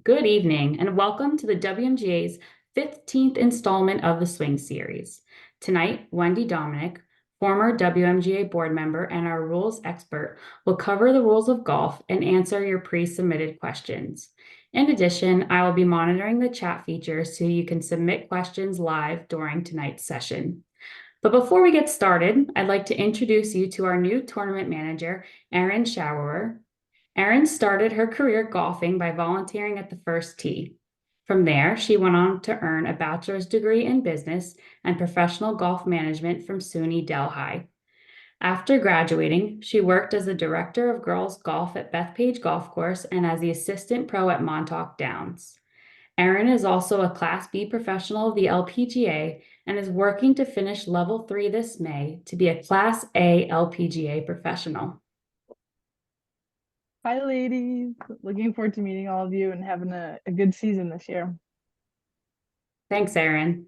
Good evening, and welcome to the WMGA's 15th installment of the Swing Series. Tonight, Wendy Dominick, former WMGA board member and our rules expert, will cover the rules of golf and answer your pre-submitted questions. In addition, I will be monitoring the chat feature so you can submit questions live during tonight's session. But before we get started, I'd like to introduce you to our new tournament manager, Erin Schauer. Erin started her career golfing by volunteering at the first tee. From there, she went on to earn a bachelor's degree in business and professional golf management from SUNY Delhi. After graduating, she worked as the director of girls golf at Bethpage Golf Course and as the assistant pro at Montauk Downs. Erin is also a Class B professional of the LPGA and is working to finish Level 3 this May to be a Class A LPGA professional. Hi, ladies. Looking forward to meeting all of you and having a good season this year. Thanks, Erin.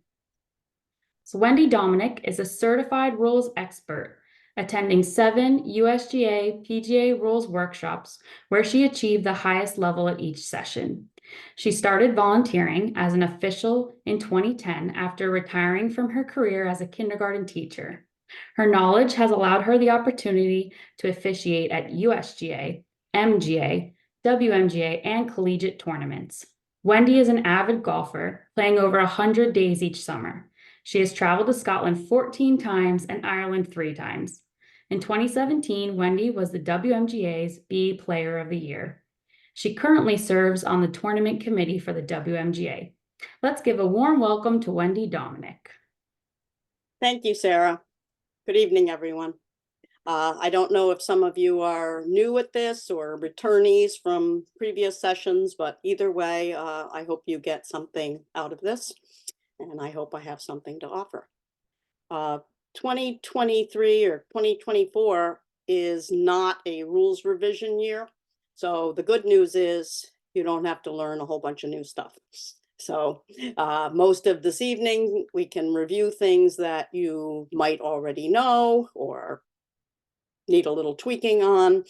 So Wendy Dominick is a certified rules expert, attending 7 USGA PGA rules workshops where she achieved the highest level at each session. She started volunteering as an official in 2010 after retiring from her career as a kindergarten teacher. Her knowledge has allowed her the opportunity to officiate at USGA, MGA, WMGA, and collegiate tournaments. Wendy is an avid golfer, playing over 100 days each summer. She has traveled to Scotland 14 times and Ireland 3 times. In 2017, Wendy was the WMGA's B Player of the Year. She currently serves on the tournament committee for the WMGA. Let's give a warm welcome to Wendy Dominick. Thank you, Sarah. Good evening, everyone. I don't know if some of you are new at this or returnees from previous sessions, but either way, I hope you get something out of this, and I hope I have something to offer. 2023 or 2024 is not a rules revision year. So the good news is you don't have to learn a whole bunch of new stuff. So most of this evening, we can review things that you might already know or need a little tweaking on.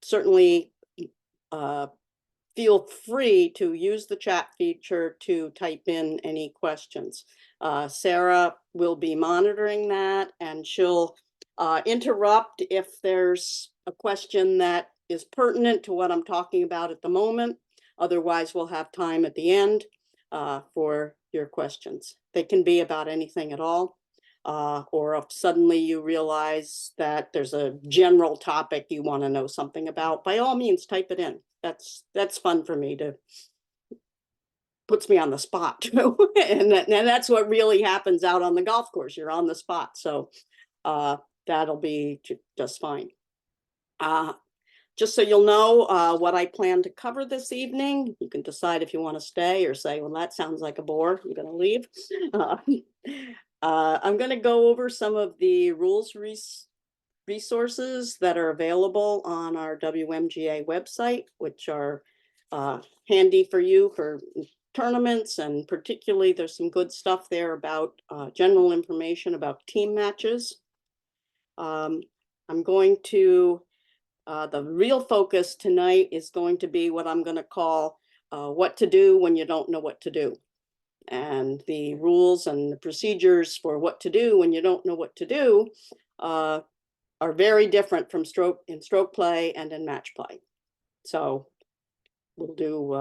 Certainly feel free to use the chat feature to type in any questions. Sarah will be monitoring that, and she'll interrupt if there's a question that is pertinent to what I'm talking about at the moment. Otherwise, we'll have time at the end for your questions. They can be about anything at all. Or if suddenly you realize that there's a general topic you want to know something about, by all means, type it in. That's fun for me puts me on the spot too. and that's what really happens out on the golf course. You're on the spot. So that'll be just fine. Just so you'll know what I plan to cover this evening. You can decide if you want to stay or say, well, that sounds like a bore, I'm going to leave. I'm going to go over some of the rules resources that are available on our WMGA website, which are handy for you for tournaments, and particularly there's some good stuff there about general information about team matches. I'm going to, the real focus tonight is going to be what I'm going to call what to do when you don't know what to do. And the rules and the procedures for what to do when you don't know what to do are very different from in stroke play and in match play. So we'll do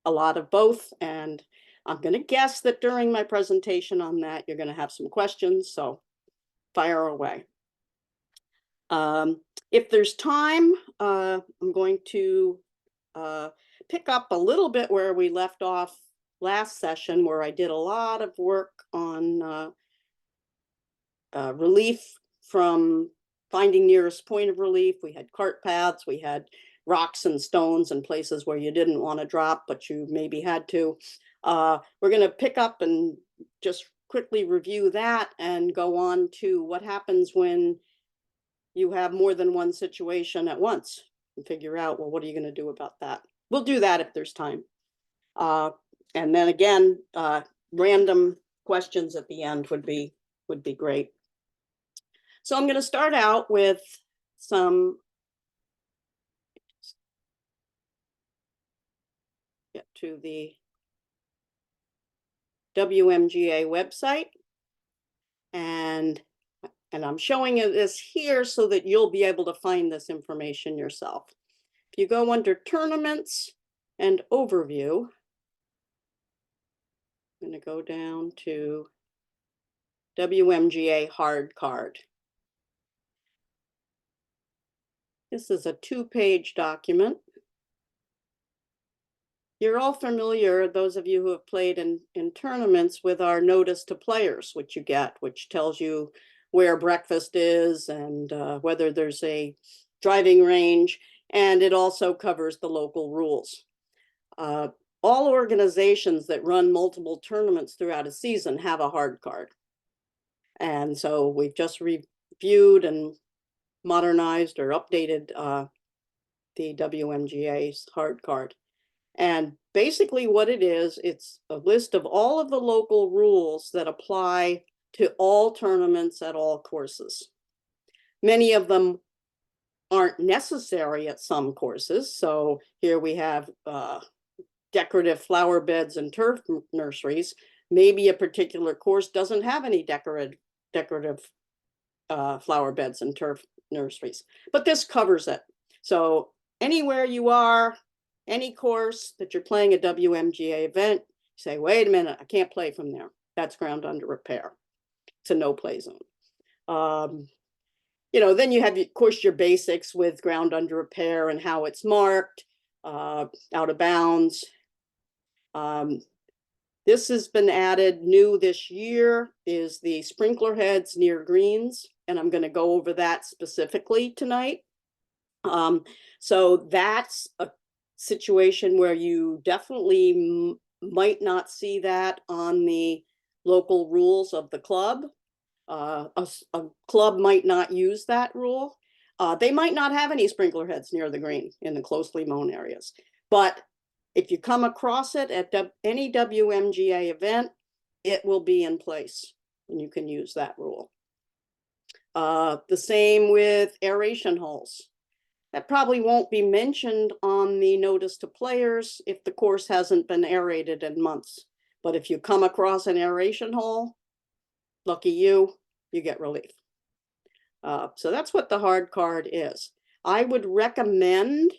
a lot of both. And I'm going to guess that during my presentation on that, you're going to have some questions. So fire away. If there's time, I'm going to pick up a little bit where we left off last session, where I did a lot of work on relief from finding nearest point of relief. We had cart paths, we had rocks and stones and places where you didn't want to drop, but you maybe had to. We're going to pick up and just quickly review that and go on to what happens when you have more than one situation at once and figure out, well, what are you going to do about that? We'll do that if there's time. And then again, random questions at the end would be great. So I'm going to start out with some get to the WMGA website. And I'm showing you this here so that you'll be able to find this information yourself. If you go under tournaments and overview, I'm going to go down to WMGA hard card. This is a 2-page document. You're all familiar, those of you who have played in tournaments, with our notice to players, which you get, which tells you where breakfast is and whether there's a driving range, and it also covers the local rules. All organizations that run multiple tournaments throughout a season have a hard card. And so we've just reviewed and modernized or updated the WMGA's hard card. And basically what it is, it's a list of all of the local rules that apply to all tournaments at all courses. Many of them aren't necessary at some courses. So here we have decorative flower beds and turf nurseries. Maybe a particular course doesn't have any decorative flower beds and turf nurseries, but this covers it. So anywhere you are, any course that you're playing a WMGA event, say, wait a minute, I can't play from there. That's ground under repair. It's a no play zone. You know, then you have, of course, your basics with ground under repair and how it's marked, out of bounds. This has been added new this year, is the sprinkler heads near greens, and I'm going to go over that specifically tonight. So that's a situation where you definitely might not see that on the local rules of the club. A club might not use that rule. They might not have any sprinkler heads near the green in the closely mown areas. But if you come across it at any WMGA event, it will be in place and you can use that rule. The same with aeration holes. That probably won't be mentioned on the notice to players if the course hasn't been aerated in months. But if you come across an aeration hole, lucky you, you get relief. So that's what the hard card is. I would recommend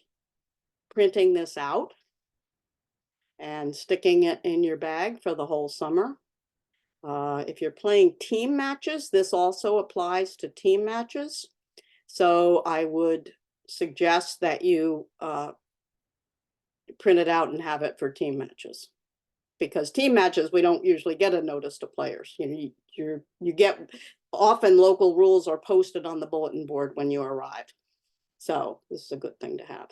printing this out and sticking it in your bag for the whole summer. If you're playing team matches, this also applies to team matches. So I would suggest that you print it out and have it for team matches, because team matches, we don't usually get a notice to players. You know, you get, often local rules are posted on the bulletin board when you arrive. So this is a good thing to have.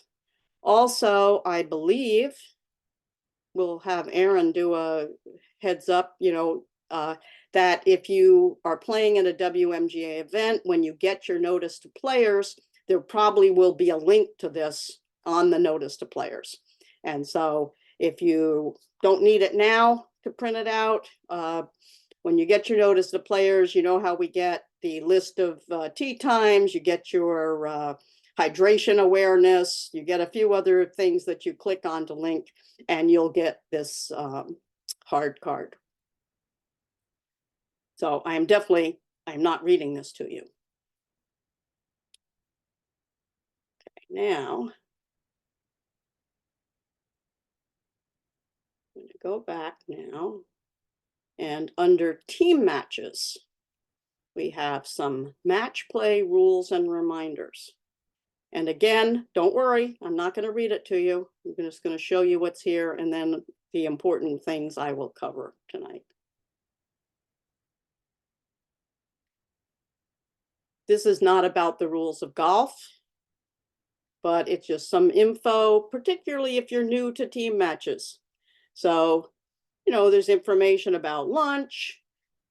Also, I believe we'll have Aaron do a heads up, you know, that if you are playing at a WMGA event, when you get your notice to players, there probably will be a link to this on the notice to players. And so if you don't need it now to print it out, when you get your notice to players, you know how we get the list of tee times, you get your hydration awareness, you get a few other things that you click on to link, and you'll get this hard card. So I'm not reading this to you. Okay, now I'm going to go back now, and under team matches, we have some match play rules and reminders. And again, don't worry, I'm not going to read it to you. I'm just going to show you what's here and then the important things I will cover tonight. This is not about the rules of golf, but it's just some info, particularly if you're new to team matches. So, you know, there's information about lunch,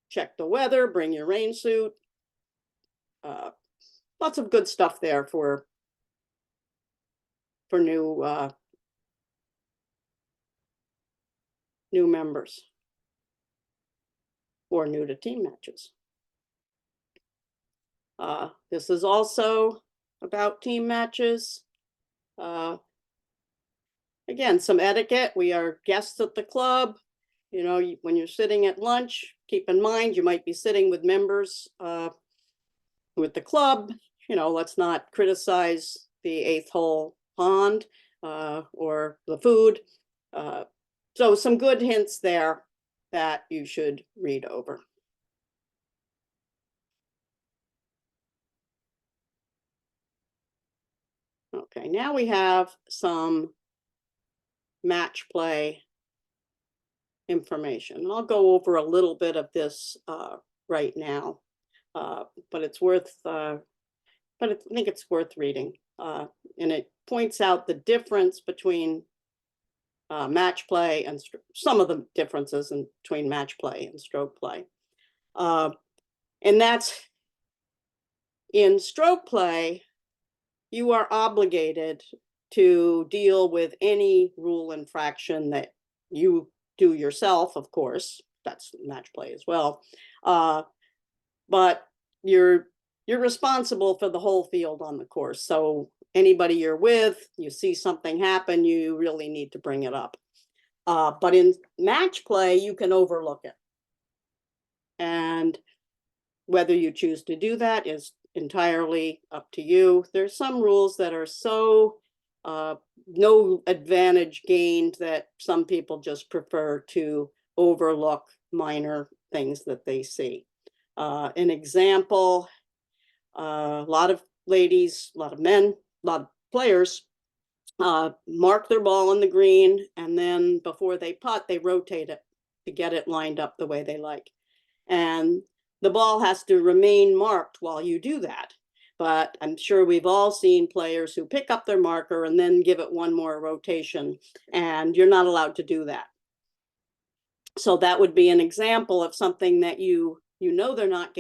check the weather, bring your rain suit. Lots of good stuff there for new members or new to team matches. This is also about team matches. And again, some etiquette. We are guests at the club. You know, when you're sitting at lunch, keep in mind you might be sitting with members with the club. You know, let's not criticize the eighth hole pond or the food. So some good hints there that you should read over. Okay, now we have some match play information. And I'll go over a little bit of this right now, but it's worth, I think it's worth reading. And it points out the difference between match play and some of the differences between match play and stroke play. And that's in stroke play, you are obligated to deal with any rule infraction that you do yourself, of course. That's match play as well. But you're responsible for the whole field on the course. So anybody you're with, you see something happen, you really need to bring it up. But in match play, you can overlook it. And whether you choose to do that is entirely up to you. There's some rules that are so no advantage gained that some people just prefer to overlook minor things that they see. An example, a lot of ladies, a lot of men, a lot of players mark their ball on the green, and then before they putt, they rotate it to get it lined up the way they like. And the ball has to remain marked while you do that. But I'm sure we've all seen players who pick up their marker and then give it one more rotation, and you're not allowed to do that. So that would be an example of something that you know they're not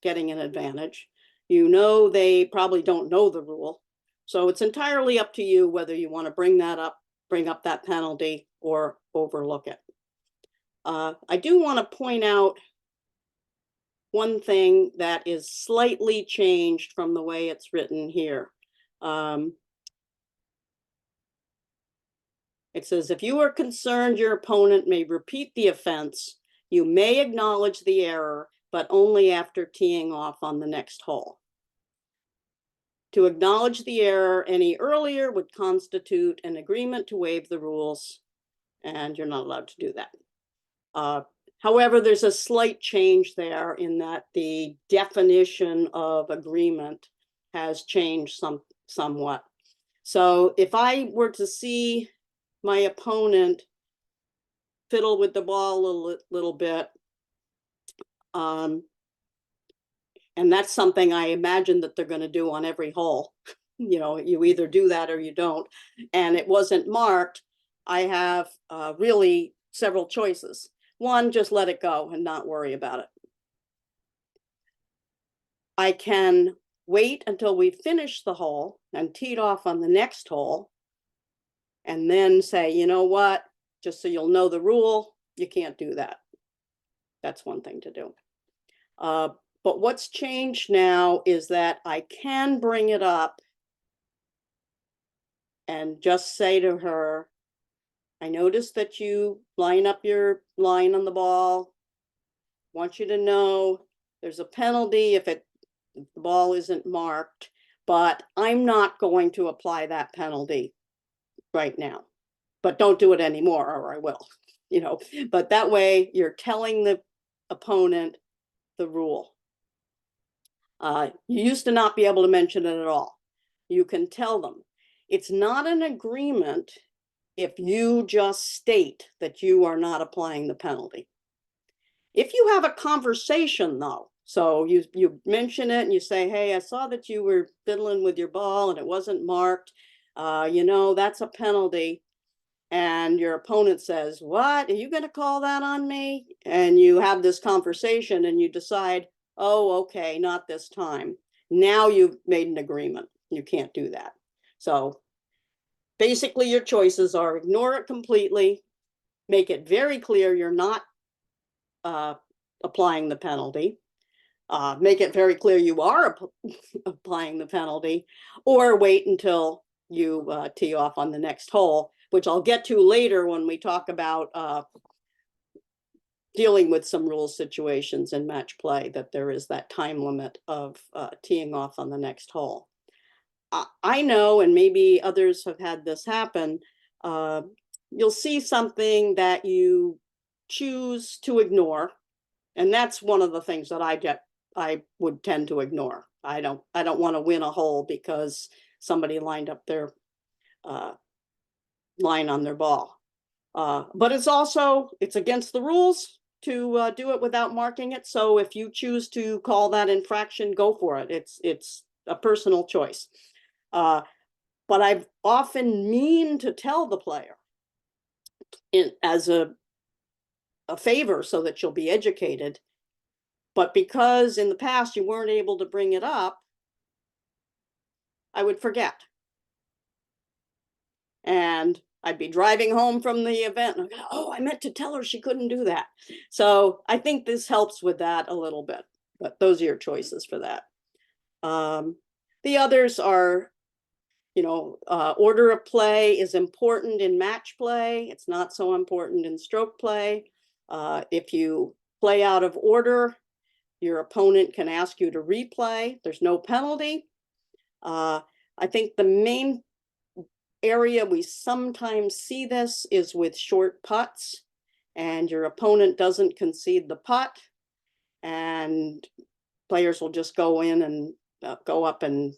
getting an advantage. You know they probably don't know the rule. So it's entirely up to you whether you want to bring up that penalty or overlook it. I do want to point out one thing that is slightly changed from the way it's written here. It says, if you are concerned your opponent may repeat the offense, you may acknowledge the error, but only after teeing off on the next hole. To acknowledge the error any earlier would constitute an agreement to waive the rules, and you're not allowed to do that. However, there's a slight change there in that the definition of agreement has changed somewhat. So if I were to see my opponent fiddle with the ball a little bit, and that's something I imagine that they're going to do on every hole. You know, you either do that or you don't. And it wasn't marked. I have really several choices. One, just let it go and not worry about it. I can wait until we finish the hole and tee it off on the next hole, and then say, you know what, just so you'll know the rule, you can't do that. That's one thing to do. But what's changed now is that I can bring it up and just say to her, I noticed that you line up your line on the ball. Want you to know there's a penalty if the ball isn't marked, but I'm not going to apply that penalty right now. But don't do it anymore, or I will, you know. But that way you're telling the opponent the rule. You used to not be able to mention it at all. You can tell them. It's not an agreement if you just state that you are not applying the penalty. If you have a conversation, though, so you mention it and you say, hey, I saw that you were fiddling with your ball and it wasn't marked. You know, that's a penalty. And your opponent says, what? Are you going to call that on me? And you have this conversation and you decide, oh, okay, not this time. Now you've made an agreement. You can't do that. So basically your choices are ignore it completely, make it very clear you're not applying the penalty, make it very clear you are applying the penalty, or wait until you tee off on the next hole, which I'll get to later when we talk about dealing with some rules situations in match play, that there is that time limit of teeing off on the next hole. I know, and maybe others have had this happen, you'll see something that you choose to ignore. And that's one of the things that I would tend to ignore. I don't want to win a hole because somebody lined up their line on their ball. But it's against the rules to do it without marking it. So if you choose to call that infraction, go for it. It's a personal choice. But I've often mean to tell the player as a favor so that you'll be educated. But because in the past you weren't able to bring it up, I would forget. And I'd be driving home from the event and I'd go, oh, I meant to tell her she couldn't do that. So I think this helps with that a little bit, but those are your choices for that. The others are, order of play is important in match play. It's not so important in stroke play. If you play out of order, your opponent can ask you to replay. There's no penalty. I think the main area we sometimes see this is with short putts, and your opponent doesn't concede the putt, and players will just go in and go up and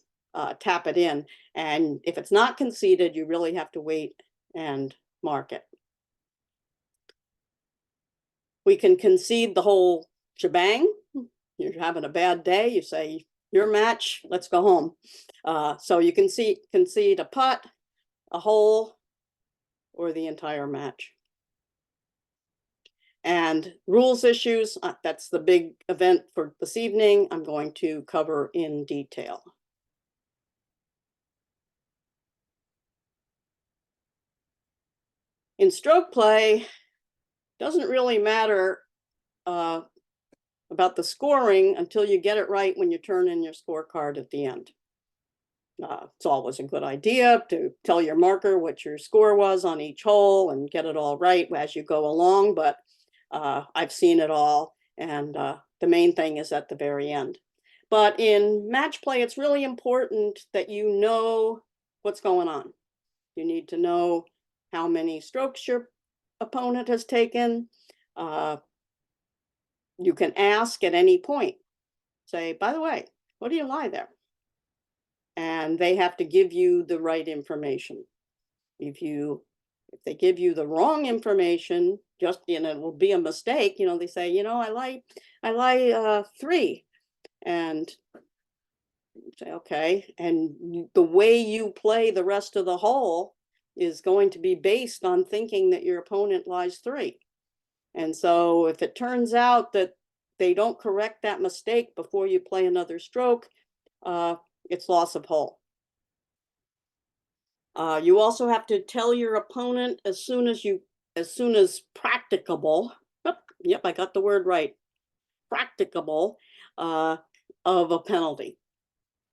tap it in. And if it's not conceded, you really have to wait and mark it. We can concede the whole shebang. You're having a bad day, you say, your match, let's go home. So you can concede a putt, a hole, or the entire match. And rules issues, that's the big event for this evening, I'm going to cover in detail. In stroke play, doesn't really matter about the scoring until you get it right when you turn in your scorecard at the end. It's always a good idea to tell your marker what your score was on each hole and get it all right as you go along, but I've seen it all, and the main thing is at the very end. But in match play, it's really important that you know what's going on. You need to know how many strokes your opponent has taken. You can ask at any point, say, by the way, what do you lie there? And they have to give you the right information. If they give you the wrong information, it will be a mistake. They say, I lie 3, and you say, okay. And the way you play the rest of the hole is going to be based on thinking that your opponent lies 3. And so if it turns out that they don't correct that mistake before you play another stroke, it's loss of hole. You also have to tell your opponent as soon as practicable. Yep, I got the word right. Practicable of a penalty.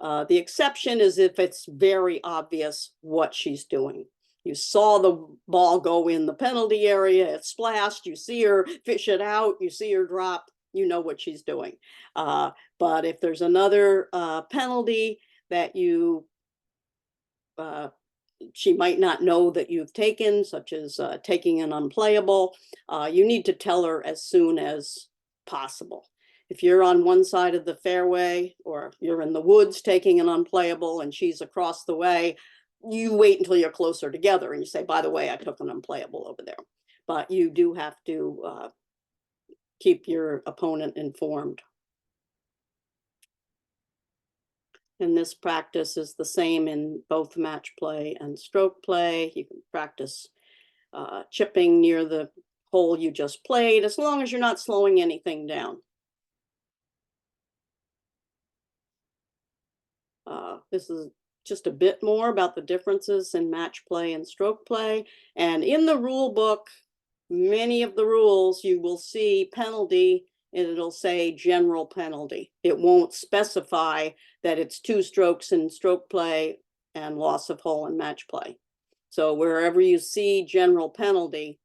The exception is if it's very obvious what she's doing. You saw the ball go in the penalty area, it splashed, you see her fish it out, you see her drop, you know what she's doing. But if there's another penalty that she might not know that you've taken, such as taking an unplayable, you need to tell her as soon as possible. If you're on one side of the fairway or you're in the woods taking an unplayable and she's across the way, you wait until you're closer together and you say, by the way, I took an unplayable over there. But you do have to keep your opponent informed. And this practice is the same in both match play and stroke play. You can practice chipping near the hole you just played, as long as you're not slowing anything down. This is just a bit more about the differences in match play and stroke play. And in the rule book, many of the rules you will see penalty, and it'll say general penalty. It won't specify that it's 2 strokes in stroke play and loss of hole in match play. So wherever you see general penalty,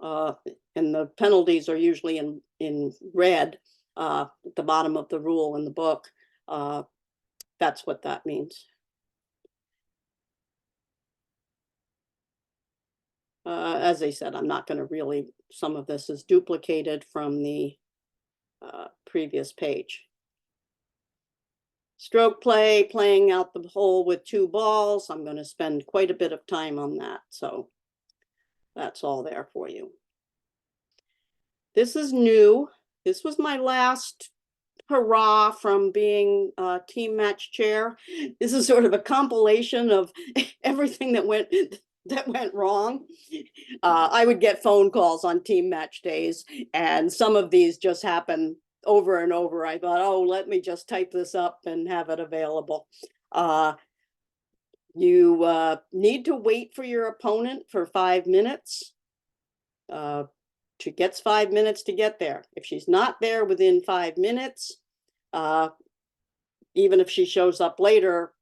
and the penalties are usually in red at the bottom of the rule in the book, that's what that means. As I said, I'm not going to really, some of this is duplicated from the previous page. Stroke play, playing out the hole with 2 balls. I'm going to spend quite a bit of time on that. So that's all there for you. This is new. This was my last hurrah from being team match chair. This is sort of a compilation of everything that went wrong. I would get phone calls on team match days, and some of these just happen over and over. I thought, oh, let me just type this up and have it available. You need to wait for your opponent for 5 minutes. She gets 5 minutes to get there. If she's not there within 5 minutes, even if she shows up later,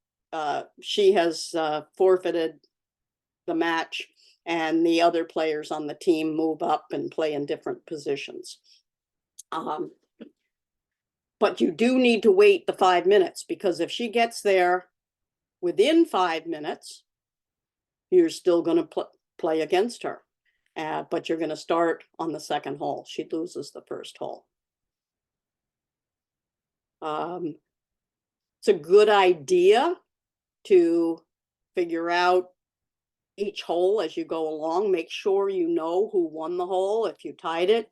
she has forfeited the match, and the other players on the team move up and play in different positions. But you do need to wait the 5 minutes, because if she gets there within 5 minutes, you're still going to play against her. But you're going to start on the second hole. She loses the first hole. It's a good idea to figure out each hole as you go along. Make sure you know who won the hole if you tied it,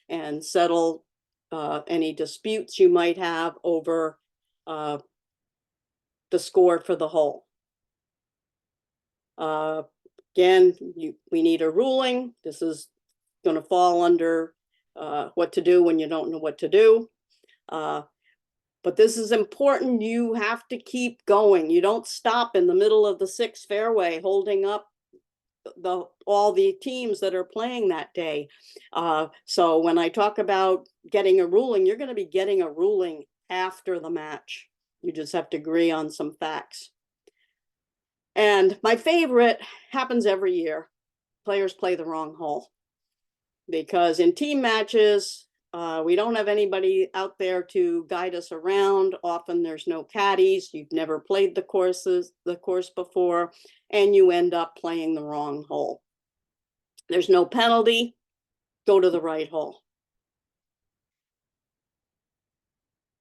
and settle any disputes you might have over the score for the hole. Again, we need a ruling. This is going to fall under what to do when you don't know what to do. But this is important. You have to keep going. You don't stop in the middle of the 6th fairway holding up all the teams that are playing that day. So when I talk about getting a ruling, you're going to be getting a ruling after the match. You just have to agree on some facts. And my favorite happens every year. Players play the wrong hole. Because in team matches, we don't have anybody out there to guide us around. Often there's no caddies. You've never played the course before, and you end up playing the wrong hole. There's no penalty. Go to the right hole.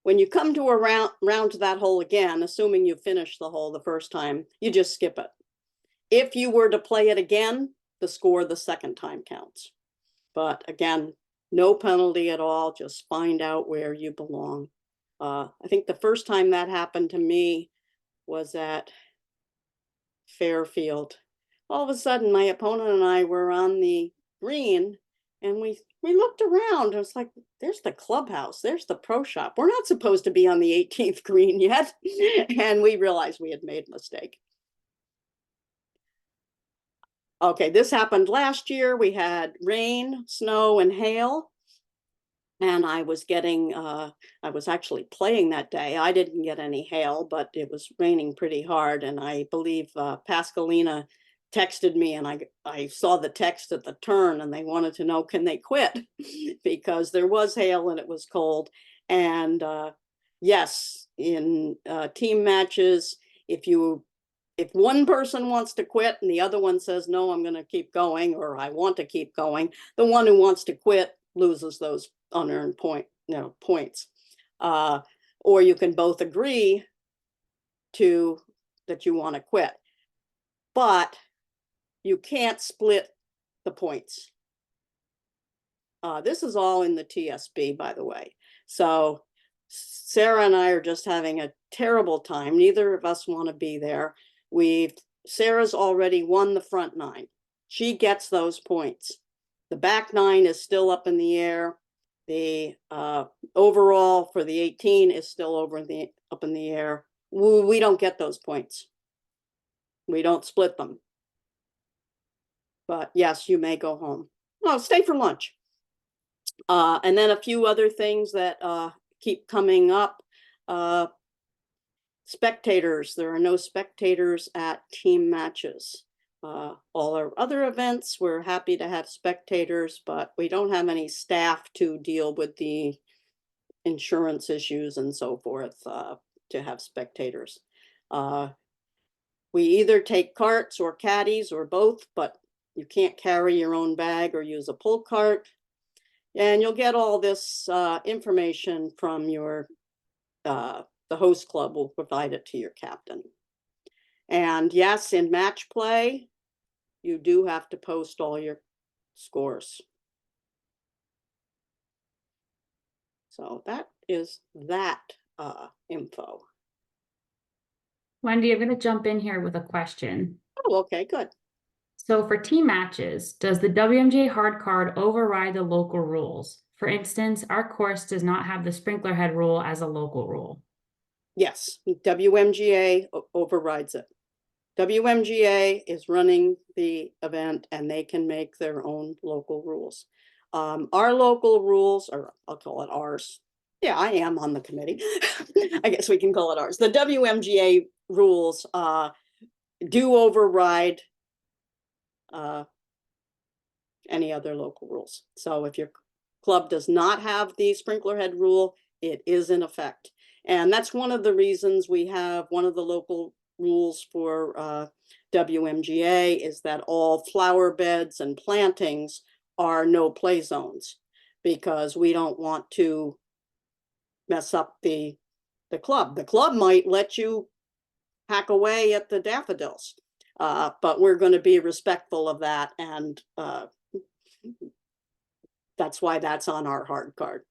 When you come to a round to that hole again, assuming you finished the hole the first time, you just skip it. If you were to play it again, the score the second time counts. But again, no penalty at all. Just find out where you belong. I think the first time that happened to me was at Fairfield. All of a sudden, my opponent and I were on the green, and we looked around. It was like, there's the clubhouse. There's the pro shop. We're not supposed to be on the 18th green yet. And we realized we had made a mistake. Okay, this happened last year. We had rain, snow, and hail. And I was actually playing that day. I didn't get any hail, but it was raining pretty hard. And I believe Pascalina texted me, and I saw the text at the turn, and they wanted to know, can they quit? Because there was hail and it was cold. And yes, in team matches, if one person wants to quit and the other one says, no, I'm going to keep going, or I want to keep going, the one who wants to quit loses those unearned points. Or you can both agree that you want to quit, but you can't split the points. This is all in the TSB, by the way. So Sarah and I are just having a terrible time. Neither of us want to be there. Sarah's already won the front 9. She gets those points. The back 9 is still up in the air. The overall for the 18 is still up in the air. We don't get those points. We don't split them. But yes, you may go home. No, stay for lunch. And then a few other things that keep coming up. Spectators. There are no spectators at team matches. All our other events, we're happy to have spectators, but we don't have any staff to deal with the insurance issues and so forth to have spectators. We either take carts or caddies or both, but you can't carry your own bag or use a pull cart. And you'll get all this information from your, the host club will provide it to your captain. And yes, in match play, you do have to post all your scores. So that is that info. Wendy, I'm going to jump in here with a question. Oh, okay, good. So for team matches, does the WMGA hard card override the local rules? For instance, our course does not have the sprinkler head rule as a local rule. Yes, WMGA overrides it. WMGA is running the event and they can make their own local rules. Our local rules, or I'll call it ours. Yeah, I am on the committee. I guess we can call it ours. The WMGA rules do override any other local rules. So if your club does not have the sprinkler head rule, it is in effect. And that's one of the reasons we have one of the local rules for WMGA is that all flower beds and plantings are no play zones, because we don't want to mess up the club. The club might let you hack away at the daffodils, but we're going to be respectful of that, and that's why that's on our hard card.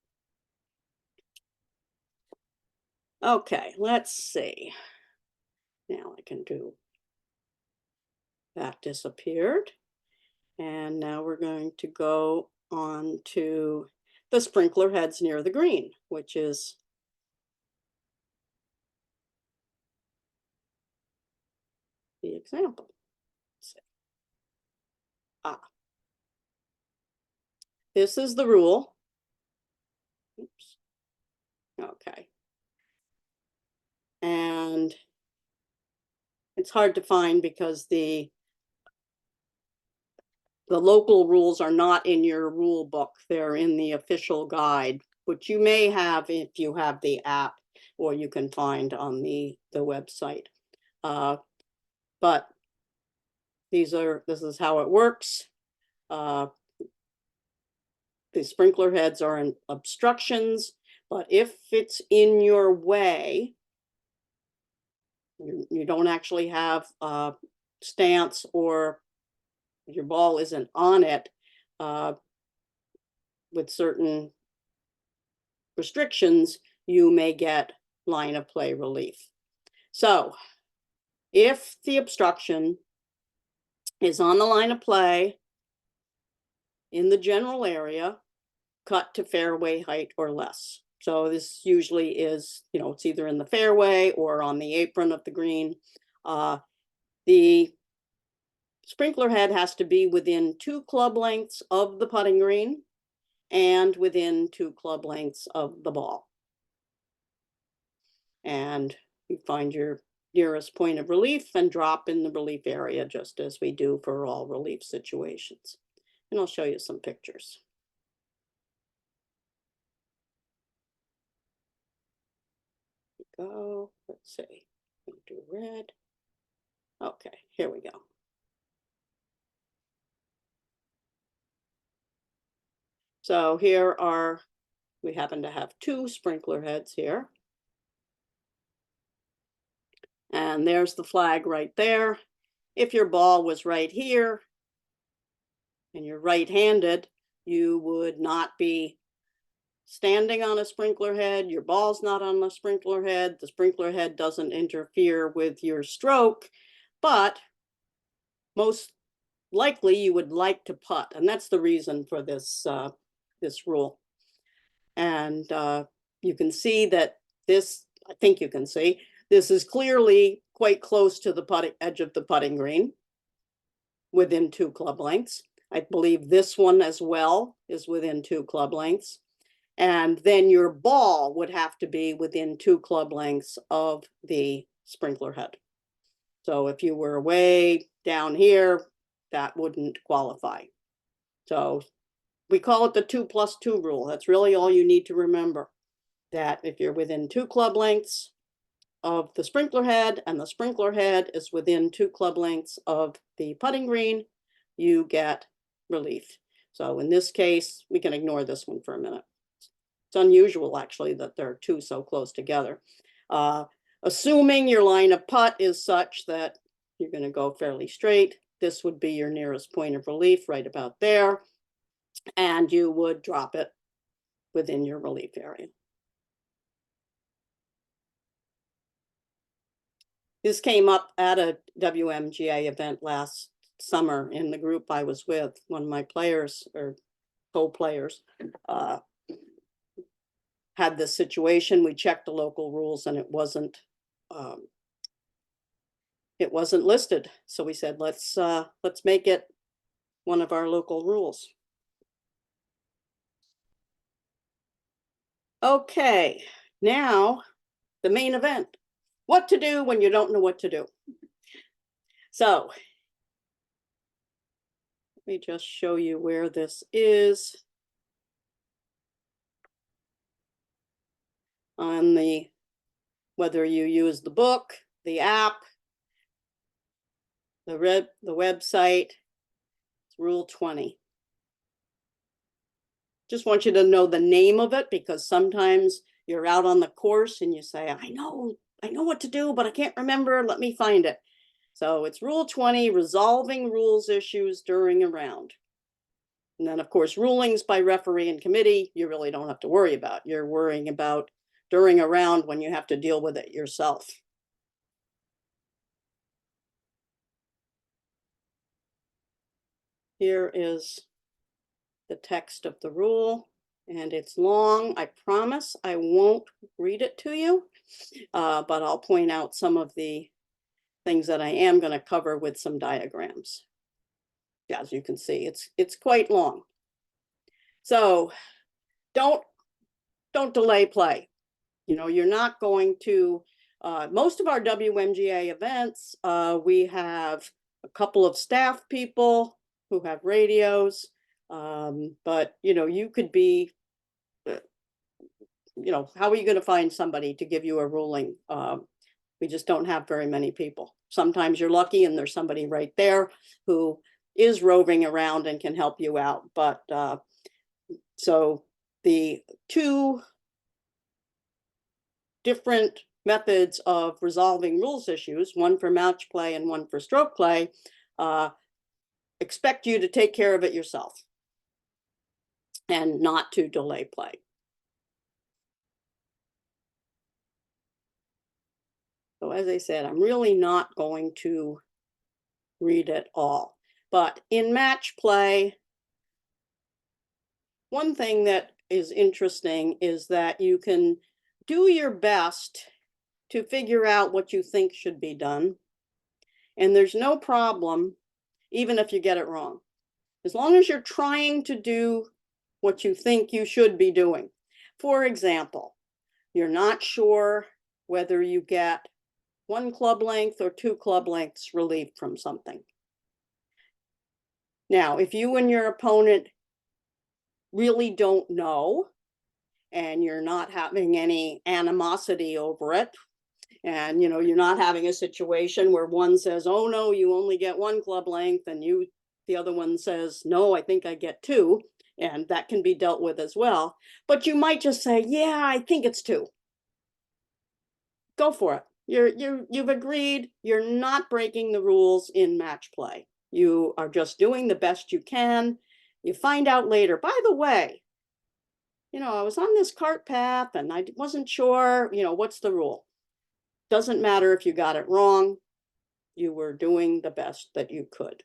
Okay, let's see. Now I can do that. Disappeared. And now we're going to go on to the sprinkler heads near the green, which is the example. Let's see. This is the rule. Oops. Okay. And it's hard to find because the local rules are not in your rule book. They're in the official guide, which you may have if you have the app, or you can find on the website. But this is how it works. The sprinkler heads are in obstructions, but if it's in your way, you don't actually have stance, or your ball isn't on it with certain restrictions, you may get line of play relief. So if the obstruction is on the line of play in the general area, cut to fairway height or less. So this usually is, it's either in the fairway or on the apron of the green. The sprinkler head has to be within 2 club lengths of the putting green and within 2 club lengths of the ball. And you find your nearest point of relief and drop in the relief area, just as we do for all relief situations. And I'll show you some pictures. Go, let's see, do red. Okay, here we go. So here we happen to have 2 sprinkler heads here. And there's the flag right there. If your ball was right here and you're right-handed, you would not be standing on a sprinkler head. Your ball's not on the sprinkler head. The sprinkler head doesn't interfere with your stroke, but most likely you would like to putt. And that's the reason for this rule. And you can see that this, I think you can see, this is clearly quite close to the edge of the putting green, within 2 club lengths. I believe this one as well is within 2 club lengths. And then your ball would have to be within 2 club lengths of the sprinkler head. So if you were way down here, that wouldn't qualify. So we call it the 2+2 rule. That's really all you need to remember. That if you're within 2 club lengths of the sprinkler head and the sprinkler head is within 2 club lengths of the putting green, you get relief. So in this case, we can ignore this one for a minute. It's unusual actually that there are 2 so close together. Assuming your line of putt is such that you're going to go fairly straight, this would be your nearest point of relief right about there. And you would drop it within your relief area. This came up at a WMGA event last summer in the group I was with. One of my players or co-players had this situation. We checked the local rules and it wasn't listed. So we said, let's make it one of our local rules. Okay, now the main event. What to do when you don't know what to do. So let me just show you where this is on the, whether you use the book, the app, the website. It's Rule 20. Just want you to know the name of it, because sometimes you're out on the course and you say, I know what to do, but I can't remember. Let me find it. So it's Rule 20, resolving rules issues during a round. And then, of course, rulings by referee and committee, you really don't have to worry about. You're worrying about during a round when you have to deal with it yourself. Here is the text of the rule, and it's long. I promise I won't read it to you, but I'll point out some of the things that I am going to cover with some diagrams. As you can see, it's quite long. So don't delay play. You know, you're not going to, most of our WMGA events, we have a couple of staff people who have radios, but, you know, you could be, you know, how are you going to find somebody to give you a ruling? We just don't have very many people. Sometimes you're lucky and there's somebody right there who is roving around and can help you out. But so the 2 different methods of resolving rules issues, one for match play and one for stroke play, expect you to take care of it yourself and not to delay play. So as I said, I'm really not going to read it all. But in match play, one thing that is interesting is that you can do your best to figure out what you think should be done. And there's no problem, even if you get it wrong. As long as you're trying to do what you think you should be doing. For example, you're not sure whether you get 1 club length or 2 club lengths relief from something. Now, if you and your opponent really don't know, and you're not having any animosity over it, and you know, you're not having a situation where one says, oh no, you only get 1 club length, and the other one says, no, I think I get 2, and that can be dealt with as well. But you might just say, yeah, I think it's 2. Go for it. You've agreed. You're not breaking the rules in match play. You are just doing the best you can. You find out later, by the way, you know, I was on this cart path and I wasn't sure, you know, what's the rule? Doesn't matter if you got it wrong. You were doing the best that you could.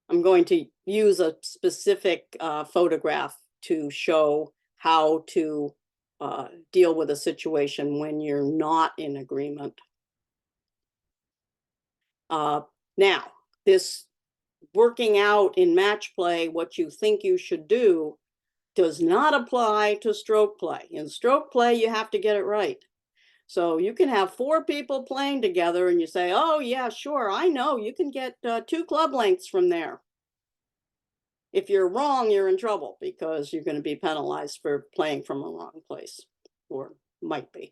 I'm going to use a specific photograph to show how to deal with a situation when you're not in agreement. Now, this working out in match play what you think you should do does not apply to stroke play. In stroke play, you have to get it right. So you can have 4 people playing together and you say, oh yeah, sure, I know, you can get 2 club lengths from there. If you're wrong, you're in trouble because you're going to be penalized for playing from a wrong place, or might be,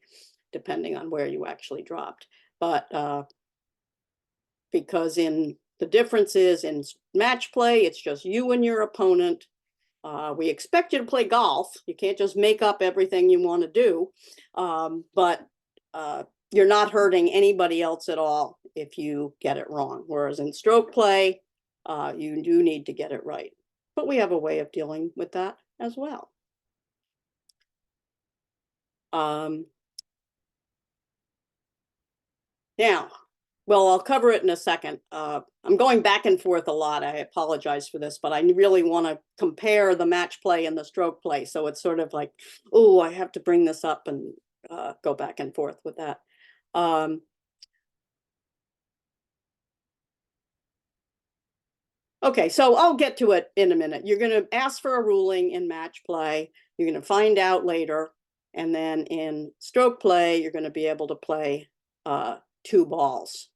depending on where you actually dropped. But because the difference is in match play, it's just you and your opponent. We expect you to play golf. You can't just make up everything you want to do, but you're not hurting anybody else at all if you get it wrong. Whereas in stroke play, you do need to get it right. But we have a way of dealing with that as well. Now, well, I'll cover it in a second. I'm going back and forth a lot. I apologize for this, but I really want to compare the match play and the stroke play. So it's sort of like, oh, I have to bring this up and go back and forth with that. Okay, so I'll get to it in a minute. You're going to ask for a ruling in match play. You're going to find out later. And then in stroke play, you're going to be able to play 2 balls.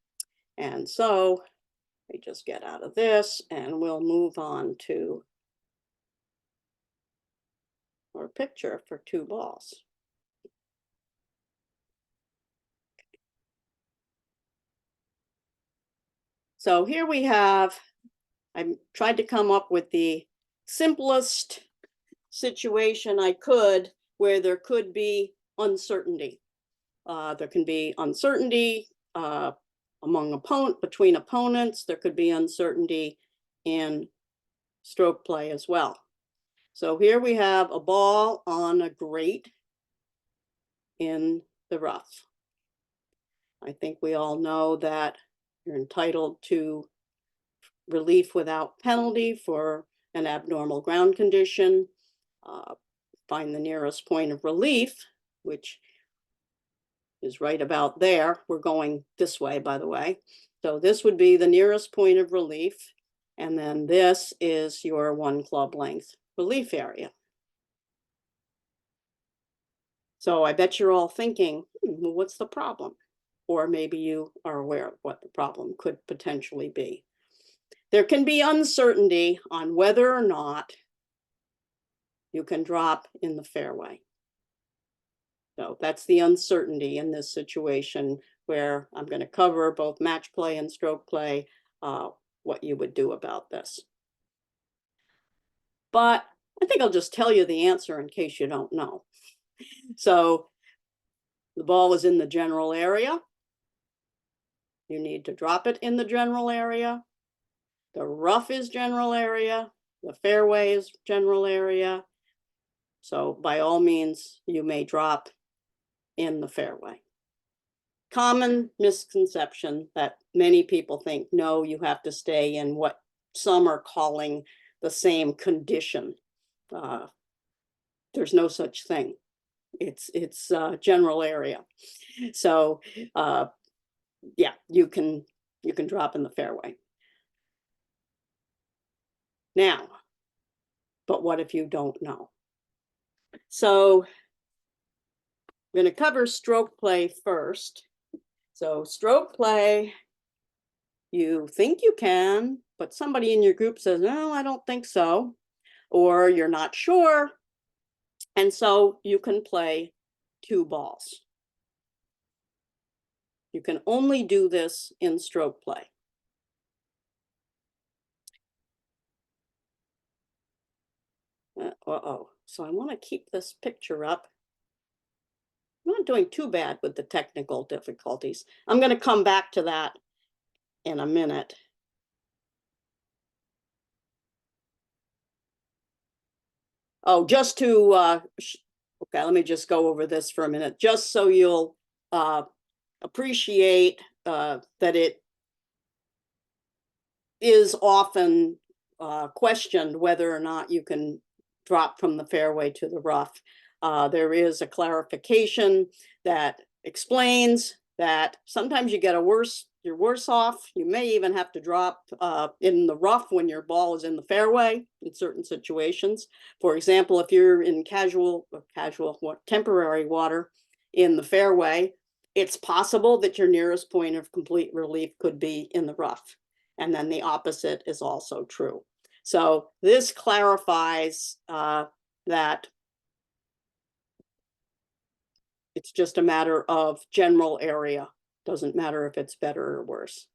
And so we just get out of this and we'll move on to our picture for 2 balls. So here we have, I tried to come up with the simplest situation I could where there could be uncertainty. There can be uncertainty between opponents. There could be uncertainty in stroke play as well. So here we have a ball on a grate in the rough. I think we all know that you're entitled to relief without penalty for an abnormal ground condition. Find the nearest point of relief, which is right about there. We're going this way, by the way. So this would be the nearest point of relief. And then this is your 1 club length relief area. So I bet you're all thinking, well, what's the problem? Or maybe you are aware of what the problem could potentially be. There can be uncertainty on whether or not you can drop in the fairway. So that's the uncertainty in this situation where I'm going to cover both match play and stroke play, what you would do about this. But I think I'll just tell you the answer in case you don't know. So the ball is in the general area. You need to drop it in the general area. The rough is general area. The fairway is general area. So by all means, you may drop in the fairway. Common misconception that many people think, no, you have to stay in what some are calling the same condition. There's no such thing. It's general area. So yeah, you can drop in the fairway. Now, but what if you don't know? So I'm going to cover stroke play first. So stroke play, you think you can, but somebody in your group says, no, I don't think so. Or you're not sure. And so you can play 2 balls. You can only do this in stroke play. So I want to keep this picture up. I'm not doing too bad with the technical difficulties. I'm going to come back to that in a minute. Oh, just to, okay, let me just go over this for a minute, just so you'll appreciate that it is often questioned whether or not you can drop from the fairway to the rough. There is a clarification that explains that sometimes you get a worse you're worse off. You may even have to drop in the rough when your ball is in the fairway in certain situations. For example, if you're in temporary water in the fairway, it's possible that your nearest point of complete relief could be in the rough. And then the opposite is also true. So this clarifies that it's just a matter of general area. Doesn't matter if it's better or worse.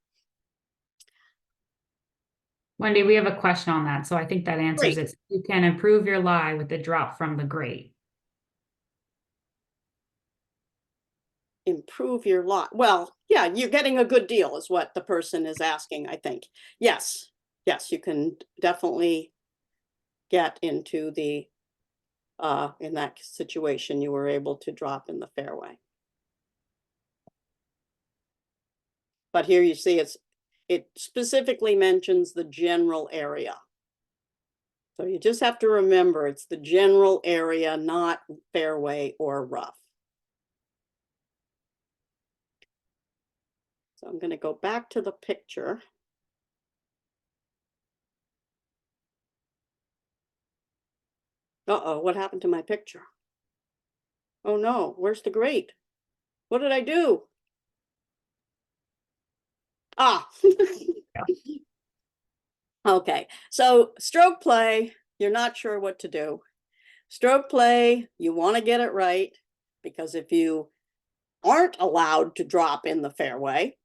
Wendy, we have a question on that, so I think that answers Great. it. You can improve your lie with the drop from the grate. Improve your lot. Well, yeah, you're getting a good deal is what the person is asking, I think. Yes, yes, you can definitely get into the, in that situation, you were able to drop in the fairway. But here you see it specifically mentions the general area. So you just have to remember it's the general area, not fairway or rough. So I'm going to go back to the picture. Uh-oh, what happened to my picture? Oh no, where's the grate? What did I do? Ah. Okay, so stroke play, you're not sure what to do. Stroke play, you want to get it right, because if you aren't allowed to drop in the fairway,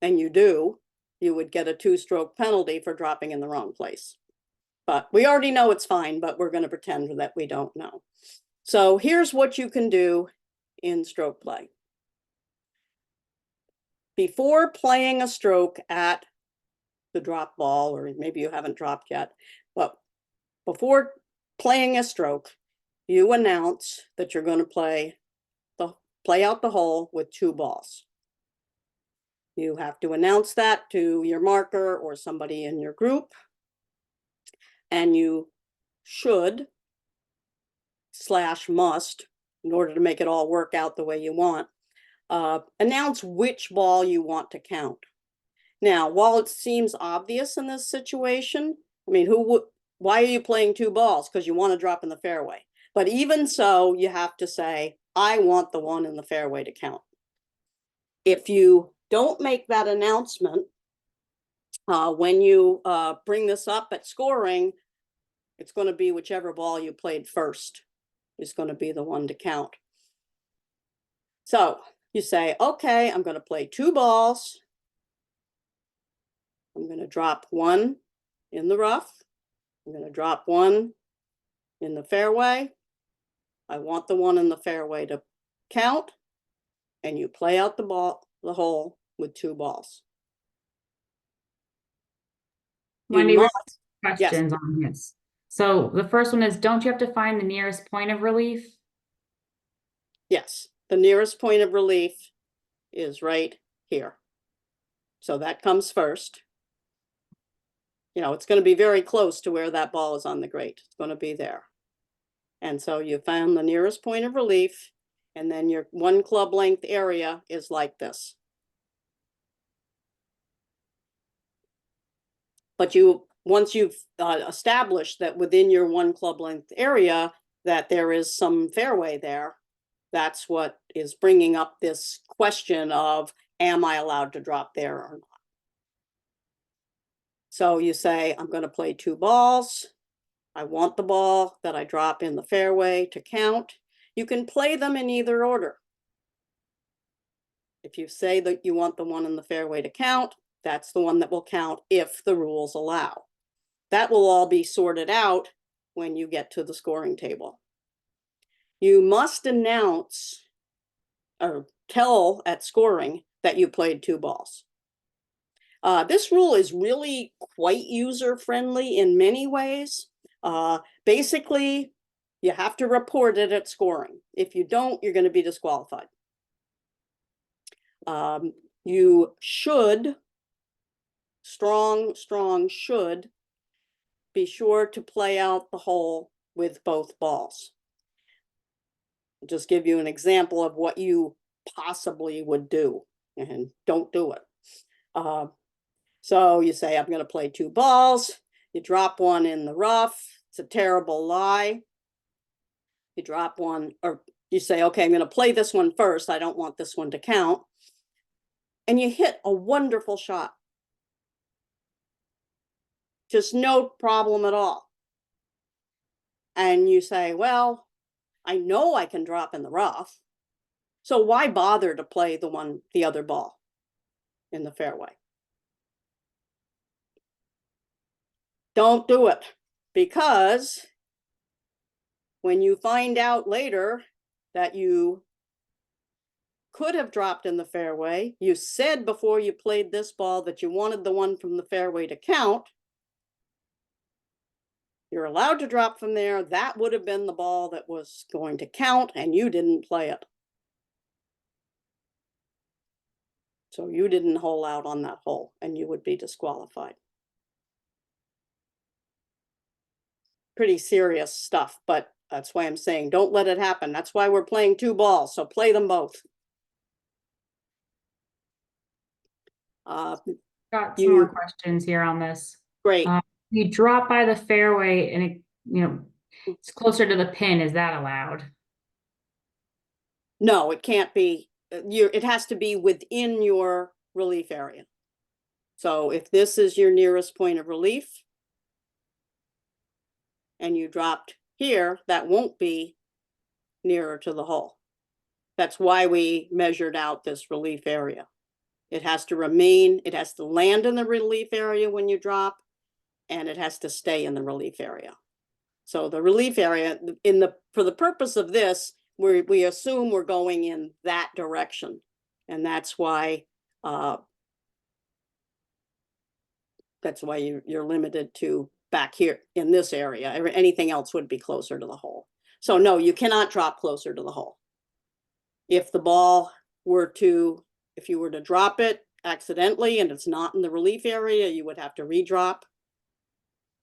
and you do, you would get a 2-stroke penalty for dropping in the wrong place. But we already know it's fine, but we're going to pretend that we don't know. So here's what you can do in stroke play. Before playing a stroke at the drop ball, or maybe you haven't dropped yet, but before playing a stroke, you announce that you're going to play out the hole with 2 balls. You have to announce that to your marker or somebody in your group, and you should / must, in order to make it all work out the way you want, announce which ball you want to count. Now, while it seems obvious in this situation, I mean, why are you playing 2 balls? Because you want to drop in the fairway. But even so, you have to say, I want the one in the fairway to count. If you don't make that announcement, when you bring this up at scoring, it's going to be whichever ball you played first is going to be the one to count. So you say, okay, I'm going to play 2 balls. I'm going to drop 1 in the rough. I'm going to drop 1 in the fairway. I want the one in the fairway to count. And you play out the hole with 2 balls. Wendy, we have Yes. questions on this. So the first one is, don't you have to find the nearest point of relief? Yes, the nearest point of relief is right here. So that comes first. You know, it's going to be very close to where that ball is on the grate. It's going to be there. And so you found the nearest point of relief, and then your 1 club length area is like this. But once you've established that within your 1 club length area that there is some fairway there, that's what is bringing up this question of, am I allowed to drop there or not? So you say, I'm going to play 2 balls. I want the ball that I drop in the fairway to count. You can play them in either order. If you say that you want the one in the fairway to count, that's the one that will count if the rules allow. That will all be sorted out when you get to the scoring table. You must announce or tell at scoring that you played 2 balls. This rule is really quite user-friendly in many ways. Basically, you have to report it at scoring. If you don't, you're going to be disqualified. You should, strong should, be sure to play out the hole with both balls. I'll just give you an example of what you possibly would do, and don't do it. So you say, I'm going to play 2 balls. You drop one in the rough. It's a terrible lie. You drop one, or you say, okay, I'm going to play this one first. I don't want this one to count. And you hit a wonderful shot. Just no problem at all. And you say, well, I know I can drop in the rough. So why bother to play the other ball in the fairway? Don't do it, because when you find out later that you could have dropped in the fairway, you said before you played this ball that you wanted the one from the fairway to count. You're allowed to drop from there. That would have been the ball that was going to count, and you didn't play it. So you didn't hole out on that hole, and you would be disqualified. Pretty serious stuff, but that's why I'm saying don't let it happen. That's why we're playing 2 balls, so play them both. Got some more questions here on this. Great. You drop by the fairway and it, it's closer to the pin. Is that allowed? No, it can't be. It has to be within your relief area. So if this is your nearest point of relief and you dropped here, that won't be nearer to the hole. That's why we measured out this relief area. It has to remain, it has to land in the relief area when you drop, and it has to stay in the relief area. So the relief area, for the purpose of this, we assume we're going in that direction. And that's why you're limited to back here in this area. Anything else would be closer to the hole. So no, you cannot drop closer to the hole. If you were to drop it accidentally and it's not in the relief area, you would have to redrop.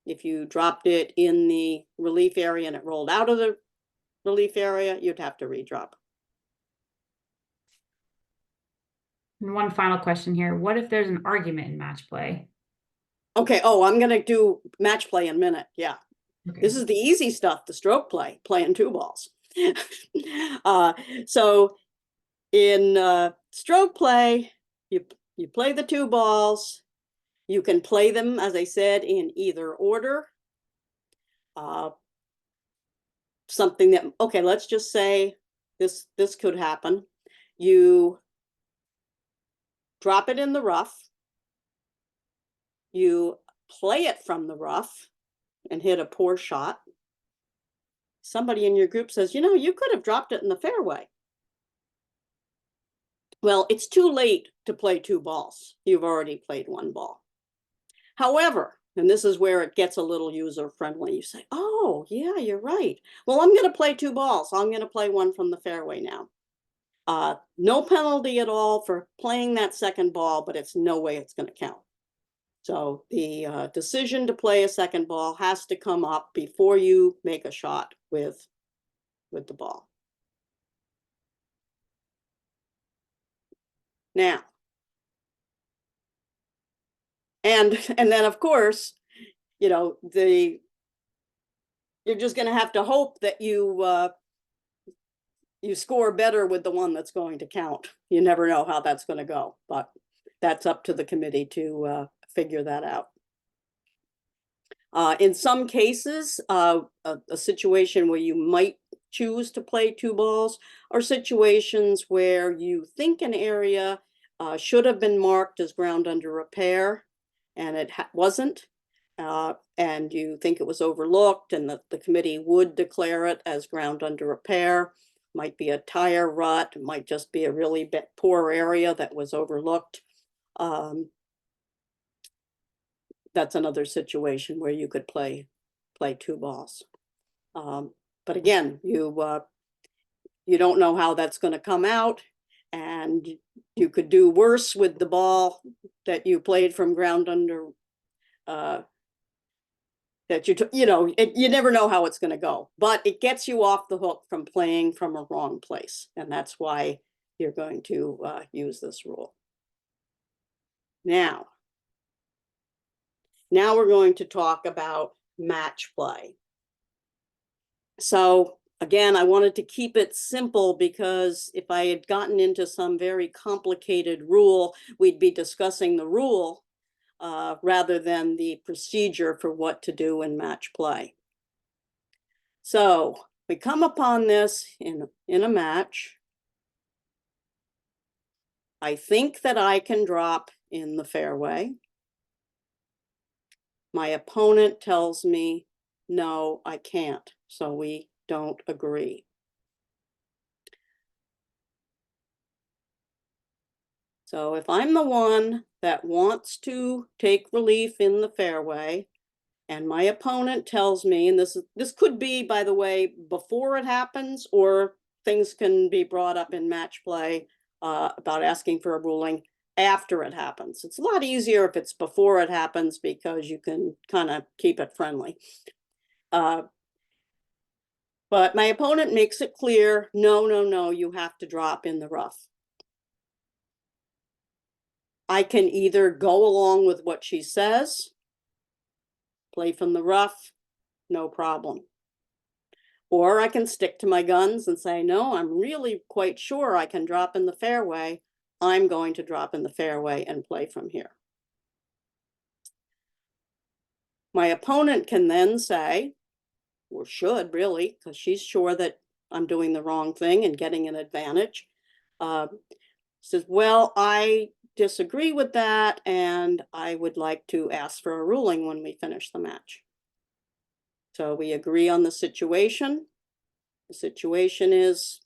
If you dropped it in the relief area and it rolled out of the relief area, you'd have to redrop. And one final question here. What if there's an argument in match play? Okay. Oh, I'm going to do match play in a minute. Yeah. Okay. This is the easy stuff, the stroke play, playing 2 balls. So in stroke play, you play the 2 balls. You can play them, as I said, in either order. Something that, okay, let's just say this could happen. You drop it in the rough. You play it from the rough and hit a poor shot. Somebody in your group says, you could have dropped it in the fairway. Well, it's too late to play 2 balls. You've already played 1 ball. However, and this is where it gets a little user-friendly, you say, oh, yeah, you're right. Well, I'm going to play 2 balls. I'm going to play one from the fairway now. No penalty at all for playing that second ball, but it's no way it's going to count. So the decision to play a second ball has to come up before you make a shot with the ball. Now, and then of course, you're just going to have to hope that you score better with the one that's going to count. You never know how that's going to go, but that's up to the committee to figure that out. In some cases, a situation where you might choose to play 2 balls are situations where you think an area should have been marked as ground under repair and it wasn't, and you think it was overlooked and that the committee would declare it as ground under repair. Might be a tire rut, it might just be a really poor area that was overlooked. That's another situation where you could play 2 balls. But again, you don't know how that's going to come out, and you could do worse with the ball that you played from ground under. That you never know how it's going to go, but it gets you off the hook from playing from a wrong place, and that's why you're going to use this rule. Now we're going to talk about match play. So again, I wanted to keep it simple because if I had gotten into some very complicated rule, we'd be discussing the rule rather than the procedure for what to do in match play. So we come upon this in a match. I think that I can drop in the fairway. My opponent tells me, no, I can't. So we don't agree. So if I'm the one that wants to take relief in the fairway, and my opponent tells me, and this could be, by the way, before it happens, or things can be brought up in match play about asking for a ruling after it happens. It's a lot easier if it's before it happens because you can kind of keep it friendly. But my opponent makes it clear, no, no, no, you have to drop in the rough. I can either go along with what she says, play from the rough, no problem. Or I can stick to my guns and say, no, I'm really quite sure I can drop in the fairway. I'm going to drop in the fairway and play from here. My opponent can then say, or should really, because she's sure that I'm doing the wrong thing and getting an advantage, says, well, I disagree with that and I would like to ask for a ruling when we finish the match. So we agree on the situation. The situation is,